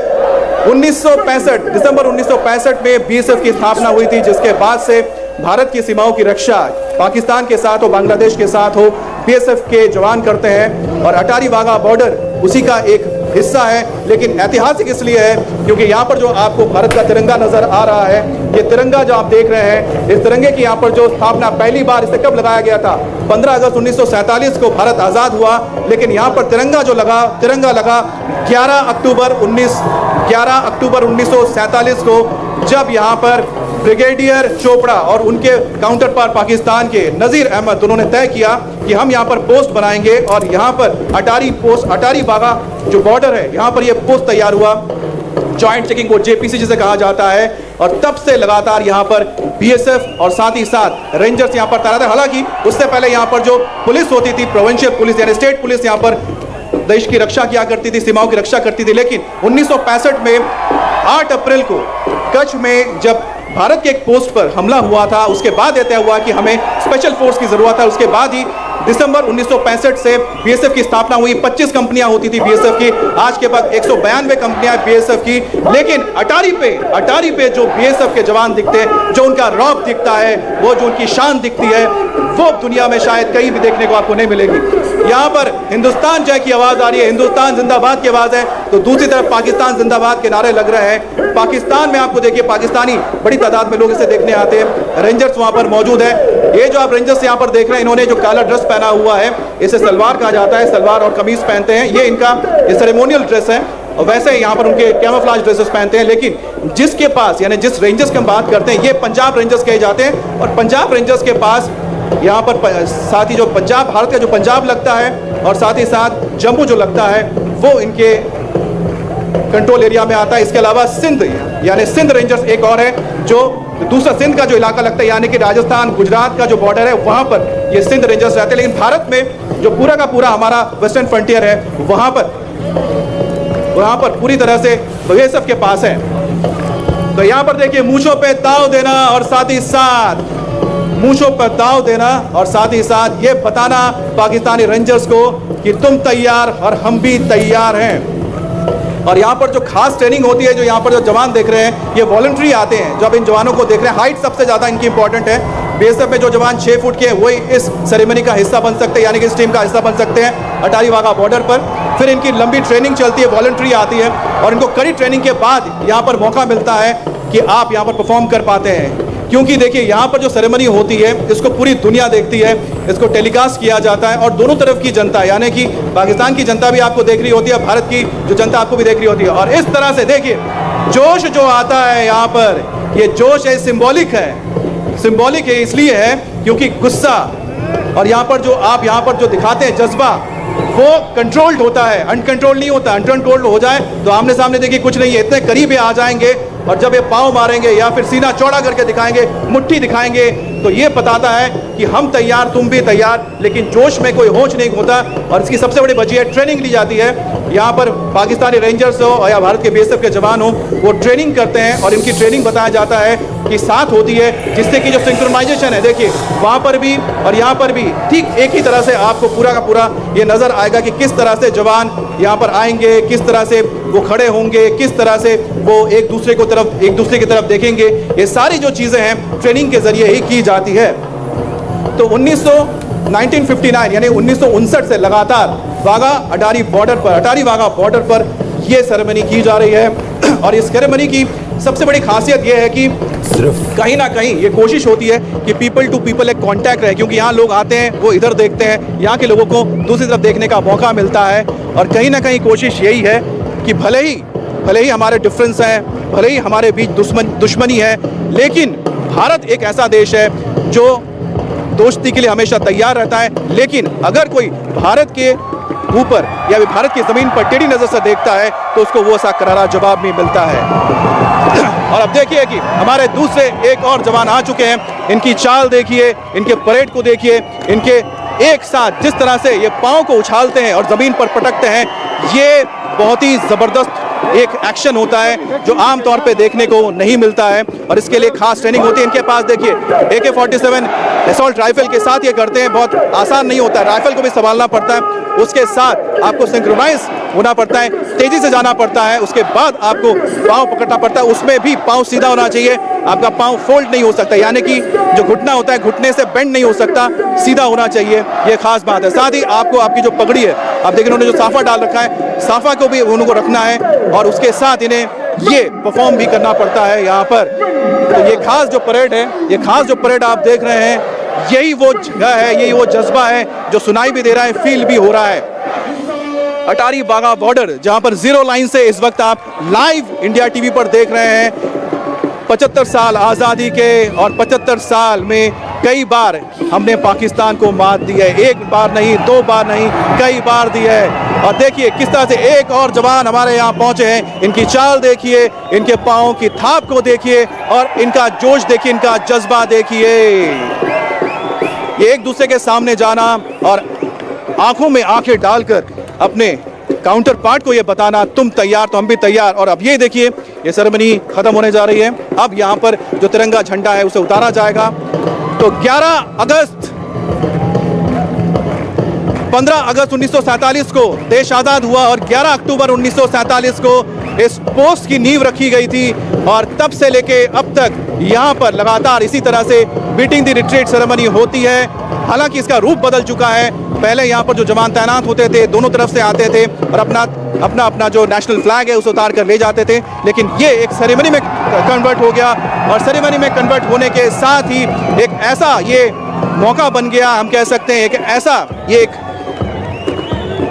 1965 दिसंबर 1965 में बीएसएफ की स्थापना हुई थी, जिसके बाद से भारत की सीमाओं की रक्षा पाकिस्तान के साथ हो, बांग्लादेश के साथ हो, बीएसएफ के जवान करते हैं। और अटारी वाघा बॉर्डर उसी का एक हिस्सा है, लेकिन ऐतिहासिक इसलिए है क्योंकि यहाँ पर जो आपको भारत का तिरंगा नजर आ रहा है, ये तिरंगा जो आप देख रहे हैं, इस तिरंगे की यहाँ पर जो स्थापना पहली बार इसे कब लगाया गया था, 15 अगस्त 1947 को भारत आजाद हुआ। लेकिन यहाँ पर तिरंगा जो लगा, तिरंगा लगा 11 अक्टूबर 1947 को, जब यहाँ पर ब्रिगेडियर चोपड़ा और उनके काउंटर पार्ट पाकिस्तान के नजीर अहमद दोनों ने तय किया कि हम यहाँ पर पोस्ट बनाएंगे और यहाँ पर अटारी पोस्ट, अटारी वाघा जो बॉर्डर है, यहाँ पर ये पोस्ट तैयार हुआ। जॉइंट चेकिंग पोस्ट, JPC जिसे कहा जाता है। और तब से लगातार यहाँ पर बीएसएफ और साथ ही साथ रेंजर्स यहाँ पर तैनात है। हालांकि उससे पहले यहाँ पर जो पुलिस होती थी, प्रोविंशियल पुलिस यानी स्टेट पुलिस, यहाँ पर देश की रक्षा किया करती थी, सीमाओं की रक्षा करती थी। लेकिन 1965 में 8 अप्रैल को कच्छ में जब भारत के एक पोस्ट पर हमला हुआ था, उसके बाद यह तय हुआ कि हमें स्पेशल फोर्स की जरूरत है। उसके बाद ही दिसंबर 1965 से बीएसएफ की स्थापना हुई। 25 कंपनियां होती थी बीएसएफ की, आज के बाद 192 कंपनियां बीएसएफ की। लेकिन अटारी पे जो बीएसएफ के जवान दिखते हैं, जो उनका रौब दिखता है, वो जो उनकी शान दिखती है, वो दुनिया में शायद कहीं भी देखने को आपको नहीं मिलेगी। यहाँ पर हिंदुस्तान जय की आवाज आ रही है, हिंदुस्तान जिंदाबाद की आवाज है, तो दूसरी तरफ पाकिस्तान जिंदाबाद के नारे लग रहे हैं। पाकिस्तान में आपको देखिए पाकिस्तानी बड़ी तादाद में लोग इसे देखने आते हैं। रेंजर्स वहां पर मौजूद है। ये जो आप रेंजर्स यहाँ पर देख रहे हैं, इन्होंने जो काला ड्रेस पहना हुआ है, इसे सलवार कहा जाता है, सलवार और कमीज पहनते हैं। ये इनका सेरेमोनियल ड्रेस है और वैसे यहाँ पर उनके कैमोफ्लेज ड्रेसेस पहनते हैं। लेकिन जिसके पास, यानी जिस रेंजर्स की हम बात करते हैं, ये पंजाब रेंजर्स कहे जाते हैं। और पंजाब रेंजर्स के पास यहाँ पर साथ ही जो पंजाब, भारत का जो पंजाब लगता है और साथ ही साथ जम्मू जो लगता है, वो इनके कंट्रोल एरिया में आता है। इसके अलावा सिंध यानी सिंध रेंजर्स एक और है, जो दूसरा सिंध का जो इलाका लगता है, यानी कि राजस्थान गुजरात का जो बॉर्डर है, वहां पर ये सिंध रेंजर्स रहते हैं। लेकिन भारत में जो पूरा का पूरा हमारा वेस्टर्न फ्रंटियर है, वहां पर पूरी तरह से बीएसएफ के पास है। तो यहां पर देखिए मूंछों पे दाव देना और साथ ही साथ मूंछों पर दाव देना और साथ ही साथ ये बताना पाकिस्तानी रेंजर्स को कि तुम तैयार और हम भी तैयार हैं। और यहाँ पर जो खास ट्रेनिंग होती है, जो यहाँ पर जो जवान देख रहे हैं, ये वॉलंटरी आते हैं। जब इन जवानों को देख रहे हैं, हाइट सबसे ज़्यादा इनकी इंपॉर्टेंट है। बीएसएफ में जो जवान 6 फुट के हैं, वही इस सेरेमनी का हिस्सा बन सकते हैं, यानी कि इस टीम का हिस्सा बन सकते हैं अटारी वाघा बॉर्डर पर। फिर इनकी लंबी ट्रेनिंग चलती है, वॉलंटरी आती है और इनको कड़ी ट्रेनिंग के बाद यहाँ पर मौका मिलता है कि आप यहाँ पर परफॉर्म कर पाते हैं। क्योंकि देखिए यहाँ पर जो सेरेमनी होती है इसको पूरी दुनिया देखती है, इसको टेलीकास्ट किया जाता है और दोनों तरफ की जनता यानी कि पाकिस्तान की जनता भी आपको देख रही होती है, भारत की जो जनता आपको भी देख रही होती है। और इस तरह से देखिए जोश जो आता है यहाँ पर, ये जोश है सिंबॉलिक है इसलिए है क्योंकि गुस्सा और यहाँ पर जो आप यहाँ पर जो दिखाते हैं जज्बा वो कंट्रोल्ड होता है, अनकंट्रोल नहीं होता। अनकंट्रोल्ड हो जाए तो आमने सामने देखिए कुछ नहीं है, इतने करीब आ जाएंगे और जब ये पाँव मारेंगे या फिर सीना चौड़ा करके दिखाएंगे, मुट्ठी दिखाएंगे, तो ये बताता है कि हम तैयार, तुम भी तैयार। लेकिन जोश में कोई होश नहीं होता और इसकी सबसे बड़ी वजह है ट्रेनिंग ली जाती है। यहाँ पर पाकिस्तानी रेंजर्स हो या भारत के बीएसएफ के जवान हो, वो ट्रेनिंग करते हैं और इनकी ट्रेनिंग बताया जाता है कि साथ होती है, जिससे कि जो सिंक्रोनाइजेशन है देखिए वहाँ पर भी और यहाँ पर भी ठीक एक ही तरह से आपको पूरा का पूरा ये नज़र आएगा कि किस तरह से जवान यहाँ पर आएंगे, किस तरह से वो खड़े होंगे, किस तरह से वो एक दूसरे की तरफ देखेंगे। ये सारी जो चीज़ें हैं ट्रेनिंग के जरिए ही की जाती है। तो 1959 यानी 1959 से लगातार अटारी वाघा बॉर्डर पर यह सेरेमनी की जा रही है। और इस सेरेमनी की सबसे बड़ी खासियत यह है कि सिर्फ कहीं ना कहीं ये कोशिश होती है कि पीपल टू पीपल एक कांटेक्ट रहे, क्योंकि यहाँ लोग आते हैं, वो इधर देखते हैं, यहाँ के लोगों को दूसरी तरफ देखने का मौका मिलता है। और कहीं ना कहीं कोशिश यही है कि भले ही हमारे डिफरेंस हैं, भले ही हमारे बीच दुश्मनी है, लेकिन भारत एक ऐसा देश है जो दोस्ती के लिए हमेशा तैयार रहता है। लेकिन अगर कोई भारत के ऊपर या भारत की जमीन पर टेढ़ी नजर से देखता है तो उसको वो सा करारा जवाब भी मिलता है। और अब देखिए कि हमारे दूसरे एक और जवान आ चुके हैं, इनकी चाल देखिए, इनके परेड को देखिए, इनके एक साथ जिस तरह से ये पाँव को उछालते हैं और जमीन पर पटकते हैं, ये बहुत ही जबरदस्त एक एक्शन होता है जो आम तौर पे देखने को नहीं मिलता है और इसके लिए खास ट्रेनिंग होती है। इनके पास देखिए AK-47 असॉल्ट राइफल के साथ ये करते हैं, बहुत आसान नहीं होता है, राइफल को भी संभालना पड़ता है, उसके साथ आपको सिंक्रोनाइज होना पड़ता है, तेजी से जाना पड़ता है, उसके बाद आपको पाँव पकड़ना पड़ता है, उसमें भी पाँव सीधा होना चाहिए, आपका पाँव फोल्ड नहीं हो सकता, यानी कि जो घुटना होता है घुटने से बेंड नहीं हो सकता, सीधा होना चाहिए, ये खास बात है। साथ ही आपको आपकी जो पगड़ी है, आप देख रहे उन्होंने जो साफा डाल रखा है, साफा को भी उनको रखना है और उसके साथ इन्हें ये परफॉर्म भी करना पड़ता है यहाँ पर। तो ये खास जो परेड आप देख रहे हैं, यही वो जगह है, यही वो जज्बा है जो सुनाई भी दे रहा है, फील भी हो रहा है। अटारी वाघा बॉर्डर जहां पर जीरो लाइन से इस वक्त आप लाइव इंडिया टीवी पर देख रहे हैं। 75 साल आज़ादी के और 75 साल में कई बार हमने पाकिस्तान को मात दी है, एक बार नहीं, दो बार नहीं, कई बार दी है। और देखिए किस तरह से एक और जवान हमारे यहाँ पहुंचे हैं, इनकी चाल देखिए, इनके पाँव की थाप को देखिए और इनका जोश देखिए, इनका जज्बा देखिए। ये एक दूसरे के सामने जाना और आंखों में आंखें डालकर अपने काउंटर पार्ट को ये बताना, तुम तैयार तो हम भी तैयार। और अब ये देखिए ये सेरेमनी खत्म होने जा रही है, अब यहाँ पर जो तिरंगा झंडा है उसे उतारा जाएगा। तो 15 अगस्त 1947 को देश आज़ाद हुआ और 11 अक्टूबर 1947 को इस पोस्ट की नींव रखी गई थी और तब से लेके अब तक यहाँ पर लगातार इसी तरह से बीटिंग द रिट्रीट सेरेमनी होती है। हालांकि इसका रूप बदल चुका है, पहले यहाँ पर जो जवान तैनात होते थे दोनों तरफ से आते थे और अपना जो नेशनल फ्लैग है उसे उतार कर ले जाते थे, लेकिन ये एक सेरेमनी में कन्वर्ट हो गया और सेरेमनी में कन्वर्ट होने के साथ ही एक ऐसा ये मौका बन गया, हम कह सकते हैं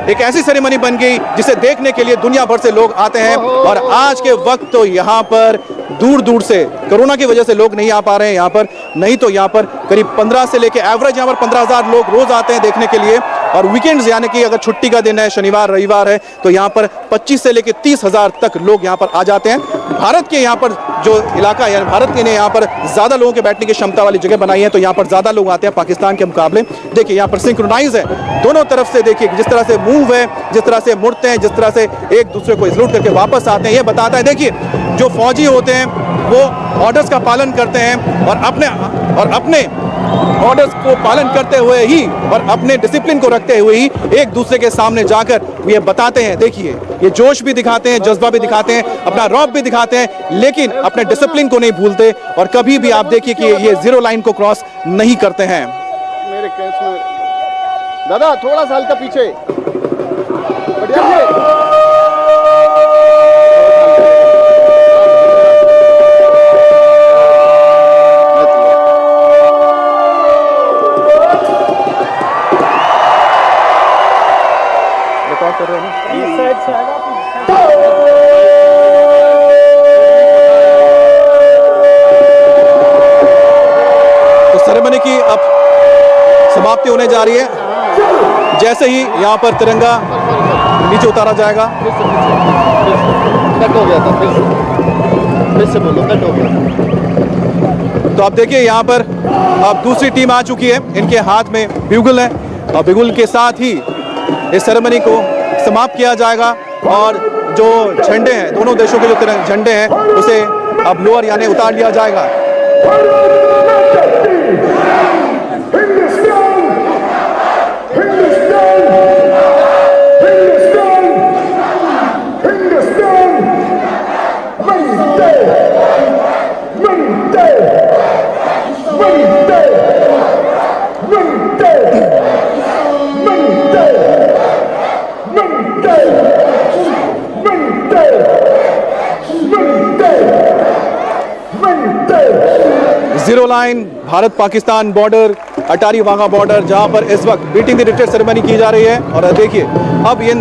एक ऐसी सेरेमनी बन गई जिसे देखने के लिए दुनिया भर से लोग आते हैं। और आज के वक्त तो यहाँ पर दूर दूर से कोरोना की वजह से लोग नहीं आ पा रहे हैं यहाँ पर, नहीं तो यहाँ पर करीब 15 से लेके एवरेज यहाँ पर 15,000 लोग रोज आते हैं देखने के लिए। और वीकेंड्स यानी कि अगर छुट्टी का दिन है, शनिवार रविवार है, तो यहाँ पर 25 से लेके 30,000 तक लोग यहाँ पर आ जाते हैं। भारत के यहाँ पर जो इलाका है, भारत के ने यहाँ पर ज़्यादा लोगों के बैठने की क्षमता वाली जगह बनाई है, तो यहाँ पर ज़्यादा लोग आते हैं पाकिस्तान के मुकाबले। देखिए यहाँ पर सिंक्रोनाइज है दोनों तरफ से, देखिए जिस तरह से मूव है, जिस तरह से मुड़ते हैं, जिस तरह से एक दूसरे को सैल्यूट करके वापस आते हैं, ये बताता है। देखिए जो फौजी होते हैं वो ऑर्डर्स का पालन करते हैं और अपने ऑर्डर्स को पालन करते हुए ही और अपने डिसिप्लिन को रखते हुए ही एक दूसरे के सामने जाकर ये बताते हैं। देखिए ये जोश भी दिखाते हैं, जज्बा भी दिखाते हैं, अपना रौब भी दिखाते हैं, लेकिन अपने डिसिप्लिन को नहीं भूलते और कभी भी आप देखिए कि ये जीरो लाइन को क्रॉस नहीं करते हैं। मेरे केस में दादा थोड़ा सा हल्का पीछे बढ़िया। सेरेमनी की अब समाप्ति होने जा रही है। जैसे ही यहाँ पर तिरंगा नीचे उतारा जाएगा, कट हो गया था, फिर से बोलो, कट हो गया। तो आप देखिए यहाँ पर अब दूसरी टीम आ चुकी है, इनके हाथ में ब्यूगल है और ब्यूगल के साथ ही इस सेरेमनी को समाप्त किया जाएगा और जो झंडे हैं, दोनों देशों के जो झंडे हैं, उसे अब लोअर यानी उतार लिया जाएगा। Zero line Bharat Pakistan border, Attari Wagah border, जहां पर इस वक्त बीटिंग द रिट्रीट सेरेमनी की जा रही है। और देखिए अब इन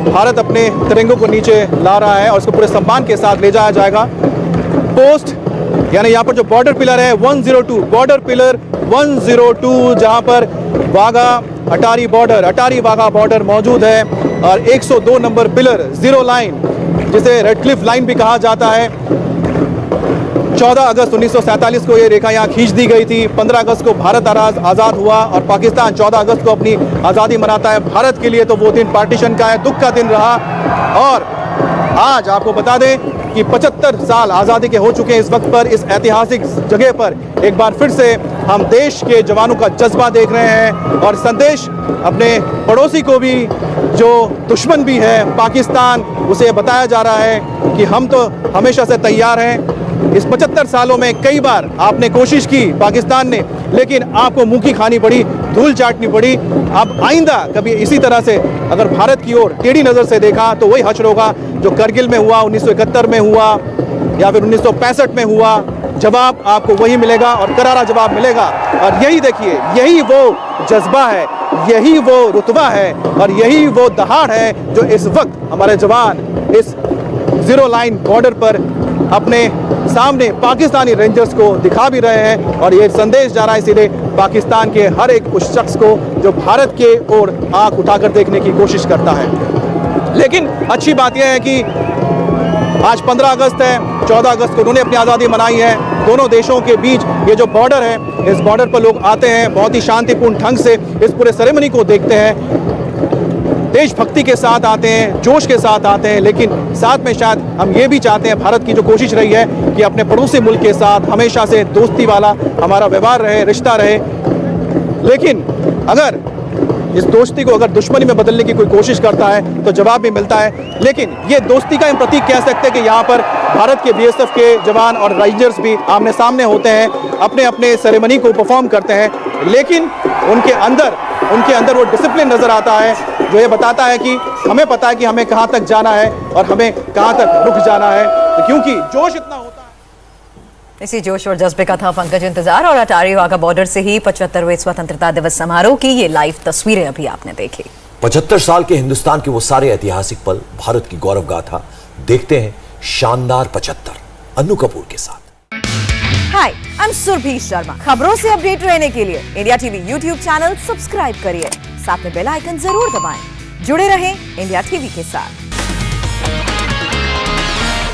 भारत अपने तिरंगों को नीचे ला रहा है और उसको पूरे सम्मान के साथ ले जाया जाएगा। पोस्ट यानी यहाँ पर जो बॉर्डर पिलर है 102, बॉर्डर पिलर 102, जहां पर वाघा अटारी बॉर्डर, अटारी वाघा बॉर्डर मौजूद है। और 102 नंबर पिलर, जीरो लाइन, जिसे रेड क्लिफ लाइन भी कहा जाता है। 14 अगस्त 1947 को ये रेखा यहाँ खींच दी गई थी। 15 अगस्त को भारत आज़ाद हुआ और पाकिस्तान 14 अगस्त को अपनी आज़ादी मनाता है। भारत के लिए तो वो दिन पार्टीशन का है, दुख का दिन रहा। और आज आपको बता दें कि 75 साल आज़ादी के हो चुके हैं इस वक्त पर, इस ऐतिहासिक जगह पर एक बार फिर से हम देश के जवानों का जज्बा देख रहे हैं और संदेश अपने पड़ोसी को भी, जो दुश्मन भी है पाकिस्तान, उसे बताया जा रहा है कि हम तो हमेशा से तैयार हैं। इस 75 सालों में कई बार आपने कोशिश की पाकिस्तान ने, लेकिन आपको मुंह की खानी पड़ी, धूल चाटनी पड़ी। अब आइंदा कभी इसी तरह से अगर भारत की ओर टेढ़ी नज़र से देखा तो वही हश्र होगा जो करगिल में हुआ, 1971 में हुआ या फिर 1965 में हुआ। जवाब आपको वही मिलेगा और करारा जवाब मिलेगा। और यही देखिए, यही वो जज्बा है, यही वो रुतबा है और यही वो दहाड़ है जो इस वक्त हमारे जवान इस जीरो लाइन बॉर्डर पर अपने सामने पाकिस्तानी रेंजर्स को दिखा भी रहे हैं। और ये संदेश जा रहा है सीधे पाकिस्तान के हर एक उस शख्स को जो भारत के ओर आंख उठाकर देखने की कोशिश करता है। लेकिन अच्छी बात यह है कि आज 15 अगस्त है, 14 अगस्त को उन्होंने अपनी आज़ादी मनाई है। दोनों देशों के बीच ये जो बॉर्डर है, इस बॉर्डर पर लोग आते हैं, बहुत ही शांतिपूर्ण ढंग से इस पूरे सेरेमनी को देखते हैं, देशभक्ति के साथ आते हैं, जोश के साथ आते हैं। लेकिन साथ में शायद हम ये भी चाहते हैं, भारत की जो कोशिश रही है कि अपने पड़ोसी मुल्क के साथ हमेशा से दोस्ती वाला हमारा व्यवहार रहे, रिश्ता रहे। लेकिन अगर इस दोस्ती को अगर दुश्मनी में बदलने की कोई कोशिश करता है तो जवाब भी मिलता है। लेकिन ये दोस्ती का हम प्रतीक कह सकते हैं कि यहाँ पर भारत के बीएसएफ के जवान और रेंजर्स भी आमने सामने होते हैं, अपने अपने सेरेमनी को परफॉर्म करते हैं। लेकिन उनके अंदर वो डिसिप्लिन नज़र आता है जो ये बताता है कि हमें पता है कि हमें कहाँ तक जाना है और हमें कहाँ तक रुक जाना है, क्योंकि जोश इतना होता है। इसी जोश और जज्बे का था पंकज इंतजार। और अटारी वाघा बॉर्डर से ही 75वें स्वतंत्रता दिवस समारोह की ये लाइव तस्वीरें अभी आपने देखी। 75 साल के हिंदुस्तान के वो सारे ऐतिहासिक पल, भारत की गौरव गाथा देखते हैं शानदार 75 अन्नू कपूर के साथ। हाय, आई एम सुरभि शर्मा। खबरों से अपडेट रहने के लिए India TV YouTube channel subscribe करिए, साथ में बेल आइकन जरूर दबाएं। जुड़े रहें इंडिया टीवी के साथ।